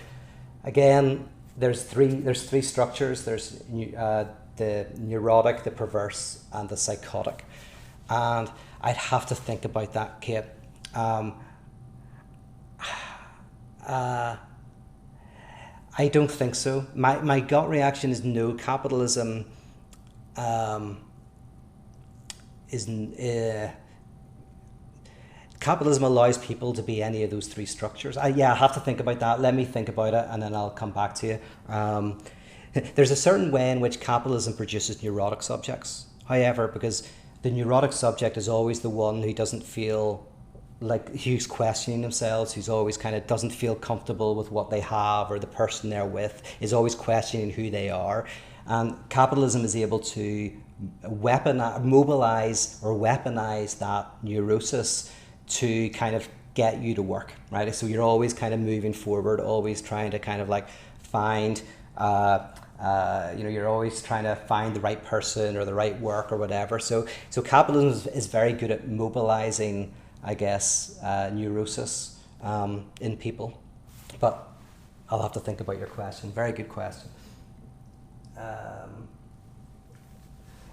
again, there's three structures. There's the neurotic, the perverse, and the psychotic. And I'd have to think about that, Kate. I don't think so. My gut reaction is no. Capitalism capitalism allows people to be any of those three structures. I have to think about that. Let me think about it, and then I'll come back to you. There's a certain way in which capitalism produces neurotic subjects. However, because the neurotic subject is always the one who doesn't feel like, who's questioning themselves, who's always kind of doesn't feel comfortable with what they have, or the person they're with is always questioning who they are. And capitalism is able to mobilize that neurosis to kind of get you to work, right? So you're always kind of moving forward, always trying to kind of like find, you're always trying to find the right person or the right work or whatever. So capitalism is very good at mobilizing, I guess, neurosis in people. But I'll have to think about your question. Very good question.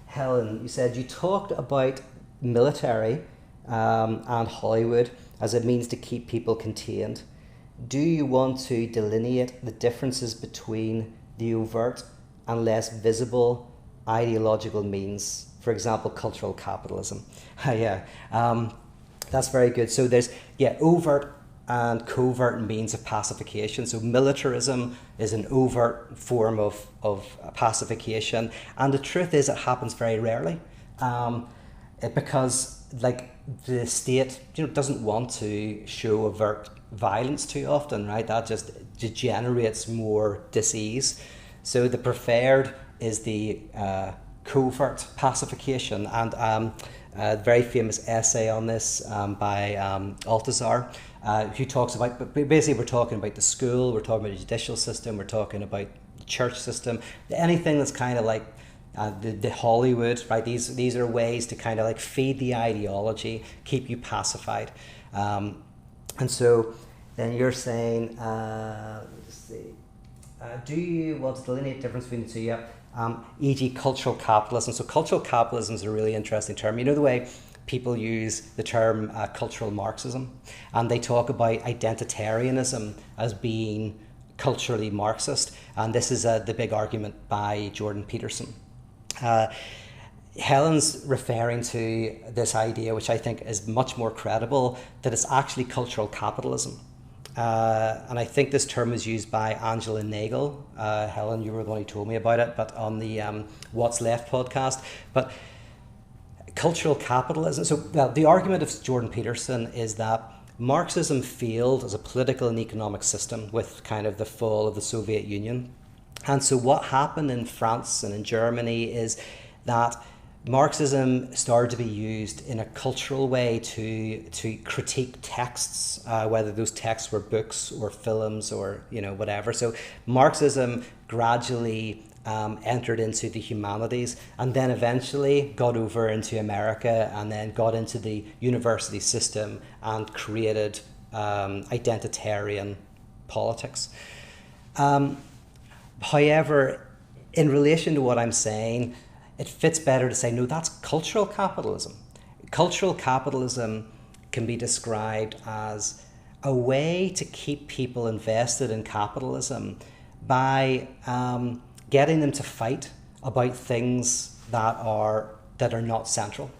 Helen, you said you talked about military and Hollywood as a means to keep people contained. Do you want to delineate the differences between the overt and less visible ideological means, for example, cultural capitalism? That's very good. So there's overt and covert means of pacification. So militarism is an overt form of pacification, and the truth is it happens very rarely, because like the state doesn't want to show overt violence too often, right? That just generates more dis-ease. So the preferred is the covert pacification, and a very famous essay on this by Althusser, who talks about, but basically we're talking about the school, we're talking about the judicial system, we're talking about church system, anything that's kind of like the Hollywood, right? These are ways to kind of like feed the ideology, keep you pacified. And so then you're saying, let's see, do you want to delineate the difference between the two? Yeah. E.g. cultural capitalism. So cultural capitalism is a really interesting term. You know the way people use the term cultural Marxism, and they talk about identitarianism as being culturally Marxist, and this is the big argument by Jordan Peterson. Helen's referring to this idea, which I think is much more credible, that it's actually cultural capitalism. And I think this term was used by Angela Nagle. Helen, you were the one who told me about it, but on the What's Left podcast. But cultural capitalism, so the argument of Jordan Peterson is that Marxism failed as a political and economic system with kind of the fall of the Soviet Union. And so what happened in France and in Germany is that Marxism started to be used in a cultural way to critique texts, whether those texts were books or films or whatever. So Marxism gradually entered into the humanities and then eventually got over into America and then got into the university system and created identitarian politics. However, in relation to what I'm saying, it fits better to say, no, that's cultural capitalism. Cultural capitalism can be described as a way to keep people invested in capitalism by getting them to fight about things that are not central.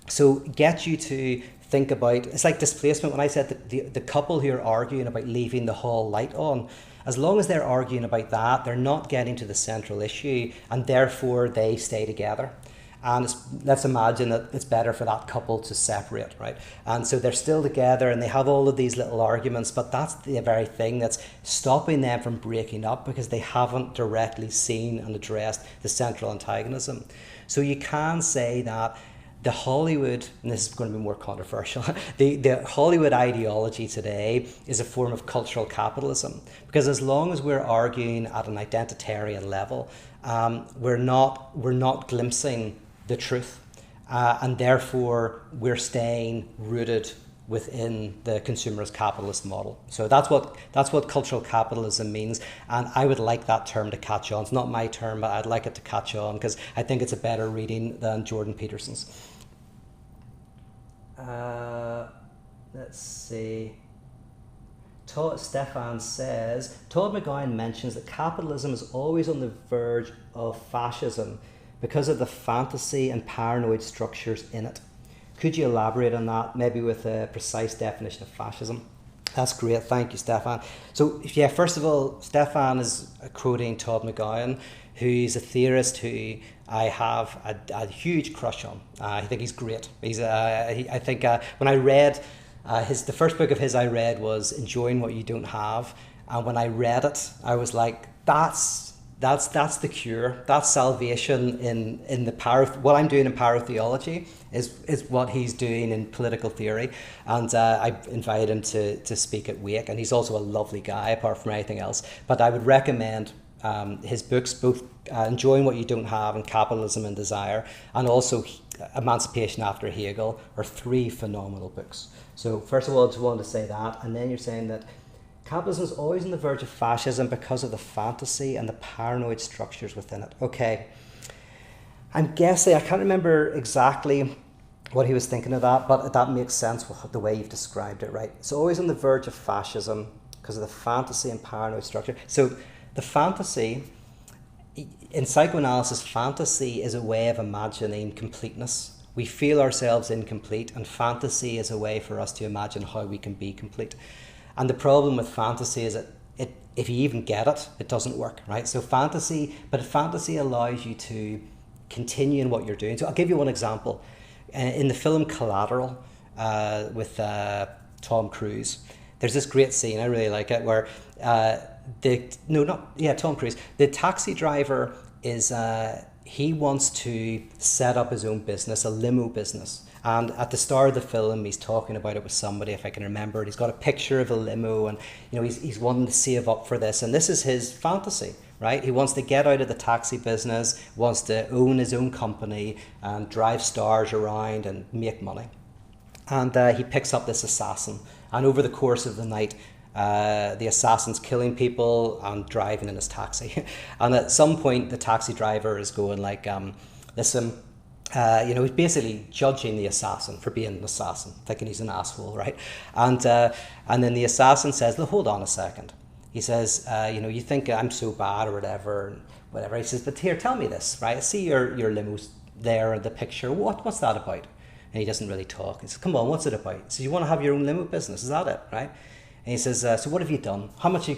So get you to think about, it's like displacement. When I said that the couple who are arguing about leaving the hall light on, as long as they're arguing about that, they're not getting to the central issue, and therefore they stay together. And let's imagine that it's better for that couple to separate, right? And so they're still together and they have all of these little arguments, but that's the very thing that's stopping them from breaking up, because they haven't directly seen and addressed the central antagonism. So you can say that the Hollywood, and this is going to be more controversial, the Hollywood ideology today is a form of cultural capitalism, because as long as we're arguing at an identitarian level, we're not glimpsing the truth, and therefore we're staying rooted within the consumerist capitalist model. So that's what cultural capitalism means, and I would like that term to catch on. It's not my term, but I'd like it to catch on because I think it's a better reading than Jordan Peterson's. Let's see. Stefan says, Todd McGowan mentions that capitalism is always on the verge of fascism because of the fantasy and paranoid structures in it. Could you elaborate on that, maybe with a precise definition of fascism? That's great, thank you, Stefan. So, yeah, first of all, Stefan is quoting Todd McGowan, who's a theorist who I have a huge crush on. I think he's great. I think when I read the first book of his I read was Enjoying What You Don't Have, and when I read it, I was like, that's the cure. That's salvation in the power. What I'm doing in power theology is what he's doing in political theory. And I invited him to speak at Wake, and he's also a lovely guy apart from anything else. But I would recommend his books, both Enjoying What You Don't Have and Capitalism and Desire, and also Emancipation After Hegel, are three phenomenal books. So first of all, I just wanted to say that, and then you're saying that capitalism is always on the verge of fascism because of the fantasy and the paranoid structures within it. Okay, I'm guessing, I can't remember exactly what he was thinking of that, but that makes sense the way you've described it, right? It's always on the verge of fascism because of the fantasy and paranoid structure. So the fantasy, in psychoanalysis, fantasy is a way of imagining completeness. We feel ourselves incomplete, and fantasy is a way for us to imagine how we can be complete. And the problem with fantasy is that if you even get it, it doesn't work, right? So fantasy allows you to continue in what you're doing. So I'll give you one example. In the film Collateral with Tom Cruise, there's this great scene, I really like it, where Tom Cruise, the taxi driver is, he wants to set up his own business, a limo business. And at the start of the film, he's talking about it with somebody, if I can remember it. He's got a picture of a limo, and he's wanting to save up for this. And this is his fantasy, right? He wants to get out of the taxi business, wants to own his own company and drive stars around and make money. And he picks up this assassin. And over the course of the night, the assassin's killing people and driving in his taxi. And at some point, the taxi driver is going like, listen, he's basically judging the assassin for being an assassin, thinking he's an asshole, right? And then the assassin says, look, hold on a second. He says, you think I'm so bad or whatever. He says, but here, tell me this, right? I see your limo's there in the picture. What's that about? And he doesn't really talk. He says, come on, what's it about? He says, you want to have your own limo business, is that it, right? And he says, so what have you done? How much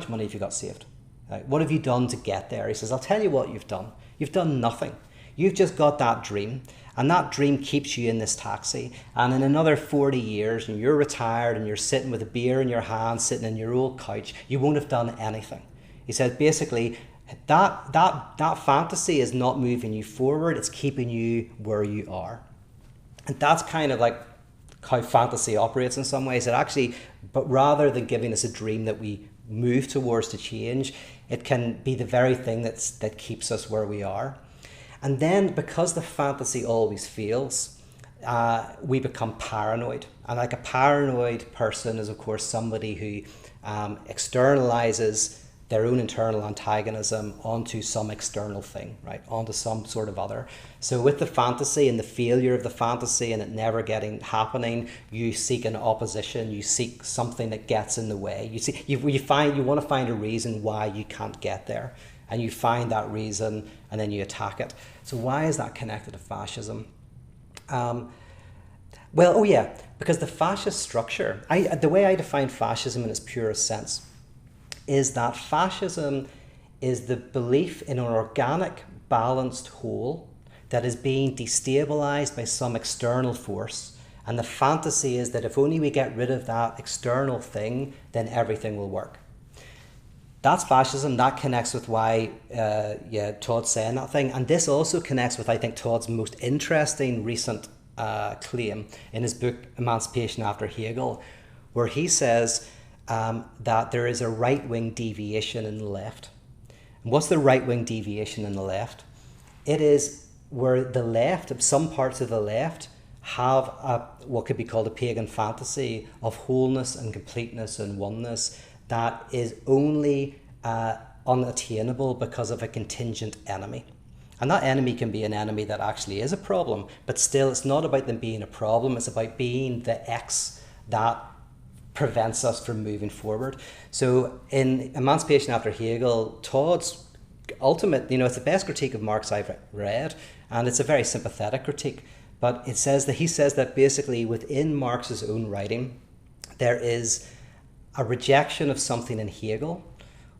money have you got saved? Right? What have you done to get there? He says, I'll tell you what you've done. You've done nothing. You've just got that dream, and that dream keeps you in this taxi. And in another 40 years, and you're retired, and you're sitting with a beer in your hand, sitting in your old couch, you won't have done anything. He said, basically, that fantasy is not moving you forward. It's keeping you where you are. And that's kind of like how fantasy operates in some ways. It actually, but rather than giving us a dream that we move towards to change, it can be the very thing that keeps us where we are. And then because the fantasy always fails, we become paranoid. And like a paranoid person is, of course, somebody who externalizes their own internal antagonism onto some external thing, right? Onto some sort of other. So with the fantasy and the failure of the fantasy and it never happening, you seek an opposition, you seek something that gets in the way. You want to find a reason why you can't get there. And you find that reason and then you attack it. So why is that connected to fascism? Because the fascist structure, the way I define fascism in its purest sense, is that fascism is the belief in an organic, balanced whole that is being destabilized by some external force. And the fantasy is that if only we get rid of that external thing, then everything will work. That's fascism. That connects with why Todd's saying that thing. And this also connects with, I think, Todd's most interesting recent claim in his book, Emancipation After Hegel, where he says that there is a right-wing deviation in the left. And what's the right-wing deviation in the left? It is where the left, some parts of the left, have what could be called a pagan fantasy of wholeness and completeness and oneness that is only unattainable because of a contingent enemy. And that enemy can be an enemy that actually is a problem, but still it's not about them being a problem, it's about being the X that prevents us from moving forward. So in Emancipation After Hegel, Todd's ultimate, it's the best critique of Marx I've read, and it's a very sympathetic critique, but he says that basically within Marx's own writing, there is a rejection of something in Hegel,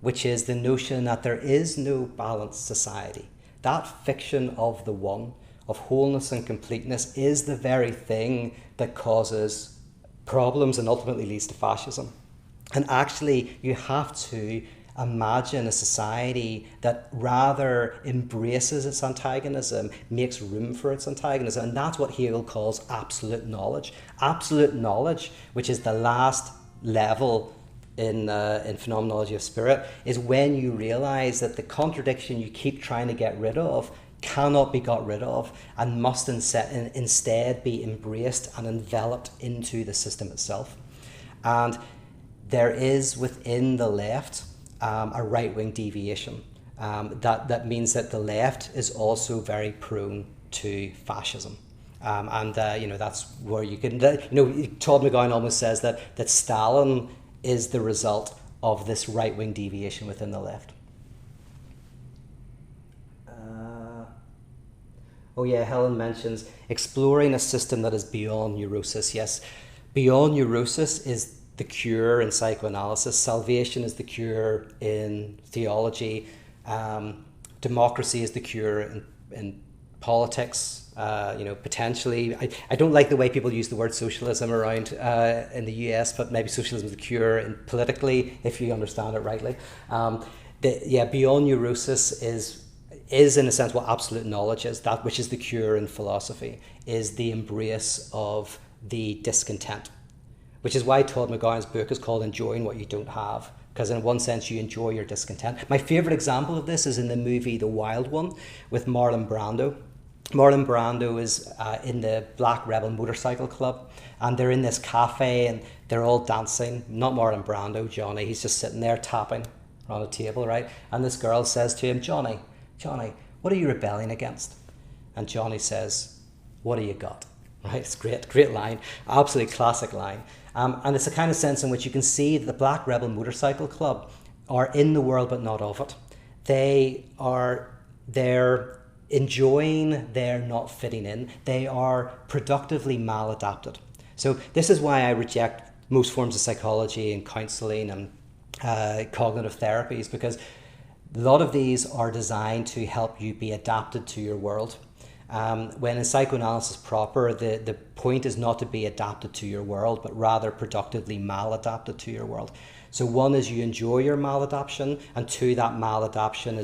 which is the notion that there is no balanced society. That fiction of the one, of wholeness and completeness, is the very thing that causes problems and ultimately leads to fascism. And actually, you have to imagine a society that rather embraces its antagonism, makes room for its antagonism, and that's what Hegel calls absolute knowledge. Absolute knowledge, which is the last level in phenomenology of spirit, is when you realize that the contradiction you keep trying to get rid of cannot be got rid of and must instead be embraced and enveloped into the system itself. And there is within the left a right-wing deviation. That means that the left is also very prone to fascism. That's where you can, Todd McGowan almost says that Stalin is the result of this right-wing deviation within the left. Helen mentions exploring a system that is beyond neurosis. Yes, beyond neurosis is the cure in psychoanalysis. Salvation is the cure in theology. Democracy is the cure in politics. Potentially. I don't like the way people use the word socialism around in the US, but maybe socialism is the cure politically, if you understand it rightly. Beyond neurosis is in a sense what absolute knowledge is, that which is the cure in philosophy, is the embrace of the discontent, which is why Todd McGowan's book is called Enjoying What You Don't Have, because in one sense you enjoy your discontent. My favorite example of this is in the movie The Wild One with Marlon Brando. Marlon Brando is in the Black Rebel Motorcycle Club, and they're in this cafe and they're all dancing. Not Marlon Brando, Johnny. He's just sitting there tapping on a table, right? And this girl says to him, Johnny, what are you rebelling against? And Johnny says, what do you got? Right? It's great line, absolutely classic line. And it's the kind of sense in which you can see that the Black Rebel Motorcycle Club are in the world but not of it. They're enjoying their not fitting in. They are productively maladapted. So this is why I reject most forms of psychology and counselling and cognitive therapies, because a lot of these are designed to help you be adapted to your world. When in psychoanalysis proper, the point is not to be adapted to your world, but rather productively maladapted to your world. So one is you enjoy your maladaptation, and two, that maladaptation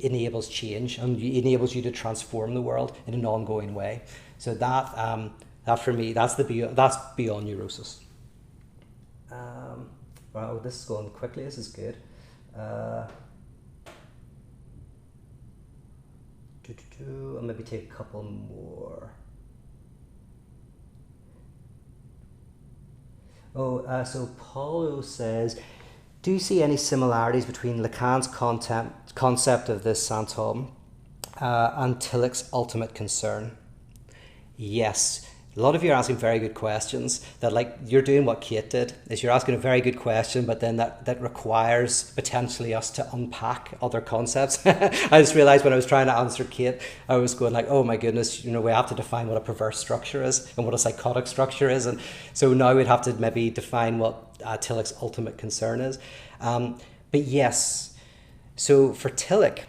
enables change and enables you to transform the world in an ongoing way. So that for me, that's beyond neurosis. Wow, this is going quickly. This is good. I'll maybe take a couple more. So Paulo says, do you see any similarities between Lacan's concept of the sans homme and Tillich's ultimate concern? Yes. A lot of you are asking very good questions that, like, you're doing what Kate did, is you're asking a very good question, but then that requires potentially us to unpack other concepts. I just realized when I was trying to answer Kate, I was going like, oh my goodness, we have to define what a perverse structure is and what a psychotic structure is. And so now we'd have to maybe define what Tillich's ultimate concern is. But yes, so for Tillich,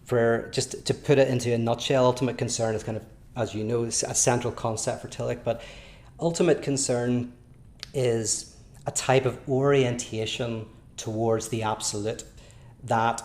for just to put it into a nutshell, ultimate concern is kind of, as you know, is a central concept for Tillich, but ultimate concern is a type of orientation towards the absolute that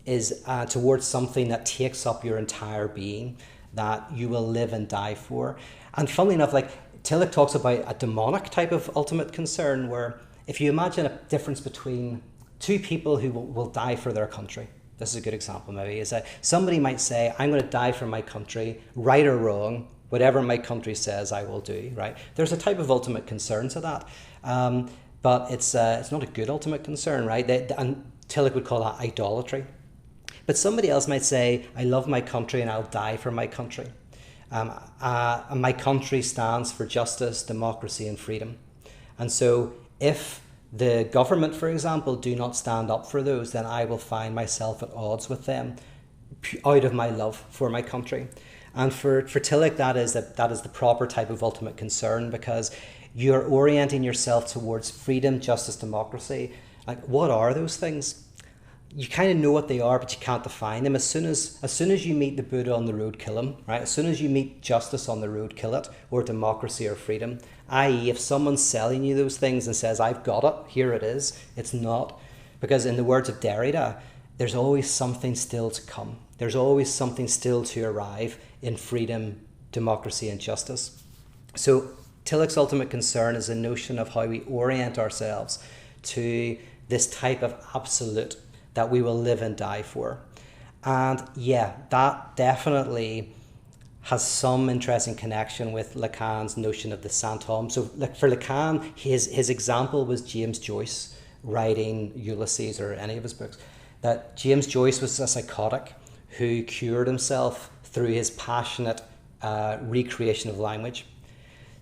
is towards something that takes up your entire being, that you will live and die for. And funnily enough, like Tillich talks about a demonic type of ultimate concern, where if you imagine a difference between two people who will die for their country. This is a good example maybe, is that somebody might say, I'm going to die for my country, right or wrong, whatever my country says I will do, right? There's a type of ultimate concern to that, but it's not a good ultimate concern, right? And Tillich would call that idolatry. But somebody else might say, I love my country and I'll die for my country. And my country stands for justice, democracy and freedom. And so if the government, for example, do not stand up for those, then I will find myself at odds with them out of my love for my country. And for Tillich, that is the proper type of ultimate concern, because you're orienting yourself towards freedom, justice, democracy. Like, what are those things? You kind of know what they are, but you can't define them. As soon as you meet the Buddha on the road, kill him, right? As soon as you meet justice on the road, kill it, or democracy or freedom. I.e., if someone's selling you those things and says, I've got it, here it is, it's not. Because in the words of Derrida, there's always something still to come. There's always something still to arrive in freedom, democracy and justice. So Tillich's ultimate concern is a notion of how we orient ourselves to this type of absolute that we will live and die for. And yeah, that definitely has some interesting connection with Lacan's notion of the sans homme. So like for Lacan, his example was James Joyce writing Ulysses or any of his books. That James Joyce was a psychotic who cured himself through his passionate recreation of language.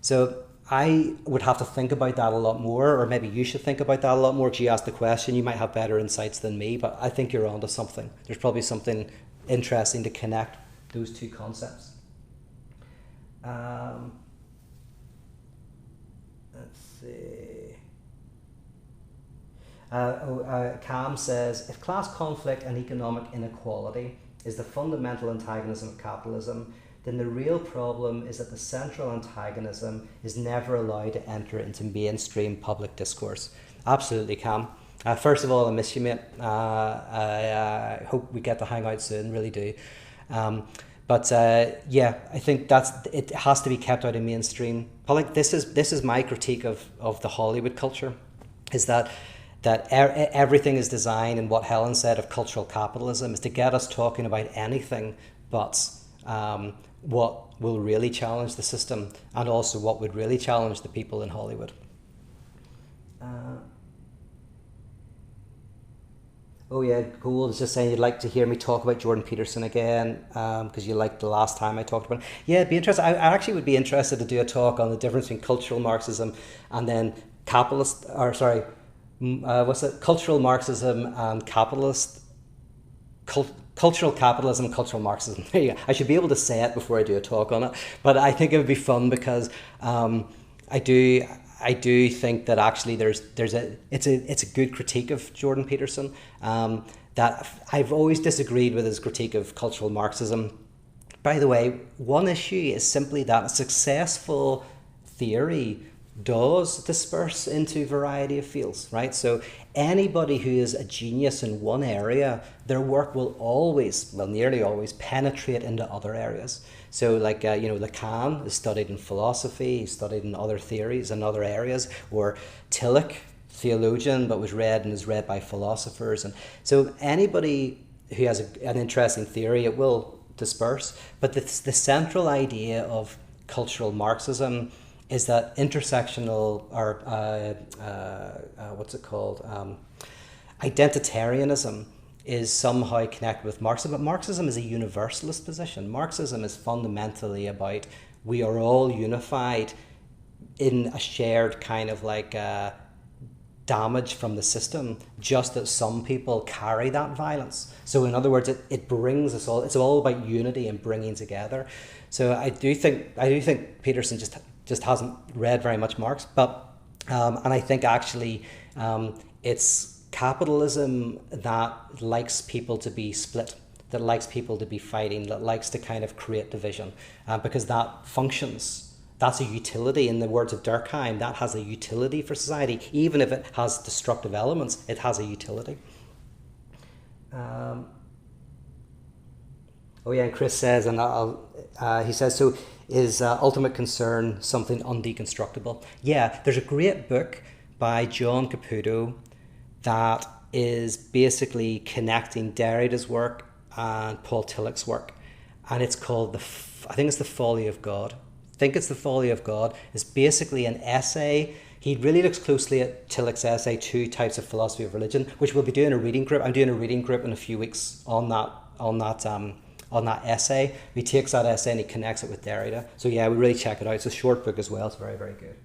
So I would have to think about that a lot more, or maybe you should think about that a lot more, because you asked the question. You might have better insights than me, but I think you're onto something. There's probably something interesting to connect those two concepts. Let's see. Cam says, if class conflict and economic inequality is the fundamental antagonism of capitalism, then the real problem is that the central antagonism is never allowed to enter into mainstream public discourse. Absolutely, Cam. First of all, I miss you, mate. I hope we get to hang out soon, really do. But yeah, I think it has to be kept out of mainstream. But like this is my critique of the Hollywood culture, is that that everything is designed, and what Helen said of cultural capitalism is to get us talking about anything but what will really challenge the system, and also what would really challenge the people in Hollywood. Oh yeah, Gould is just saying you'd like to hear me talk about Jordan Peterson again, because you liked the last time I talked about it. Yeah, it'd be interesting. I actually would be interested to do a talk on the difference between cultural Marxism and then cultural Marxism and cultural capitalism, cultural Marxism. There you go. I should be able to say it before I do a talk on it, but I think it would be fun because I do think that actually it's a good critique of Jordan Peterson. That I've always disagreed with his critique of cultural Marxism. By the way, one issue is simply that a successful theory does disperse into a variety of fields, right? So anybody who is a genius in one area, their work will always, well, nearly always, penetrate into other areas. So like, Lacan is studied in philosophy, he's studied in other theories and other areas, or Tillich, theologian, but was read and is read by philosophers. And so anybody who has an interesting theory, it will disperse. But the central idea of cultural Marxism is that intersectional, or identitarianism is somehow connected with Marxism. But Marxism is a universalist position. Marxism is fundamentally about we are all unified in a shared kind of like damage from the system, just that some people carry that violence. So in other words, it brings us all, it's all about unity and bringing together. So I do think Peterson just hasn't read very much Marx, but and I think actually it's capitalism that likes people to be split, that likes people to be fighting, that likes to kind of create division, because that functions. That's a utility. In the words of Durkheim, that has a utility for society. Even if it has destructive elements, it has a utility. And Chris says, he says, so is ultimate concern something undeconstructible? Yeah, there's a great book by John Caputo that is basically connecting Derrida's work and Paul Tillich's work. And it's called, I think it's The Folly of God. It's The Folly of God. It's basically an essay. He really looks closely at Tillich's essay, Two Types of Philosophy of Religion, which we'll be doing a reading group. I'm doing a reading group in a few weeks on that essay. He takes that essay and he connects it with Derrida. So yeah, we really check it out. It's a short book as well. It's very, very good.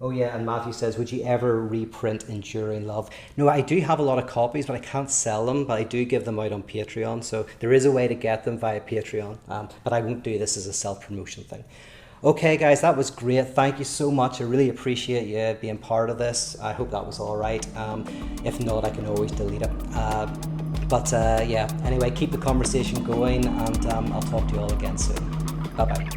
And Matthew says, would you ever reprint Enduring Love? No, I do have a lot of copies, but I can't sell them, but I do give them out on Patreon. So there is a way to get them via Patreon, but I won't do this as a self-promotion thing. Okay, guys, that was great. Thank you so much. I really appreciate you being part of this. I hope that was all right. If not, I can always delete it. Anyway, keep the conversation going, and I'll talk to you all again soon. Bye-bye.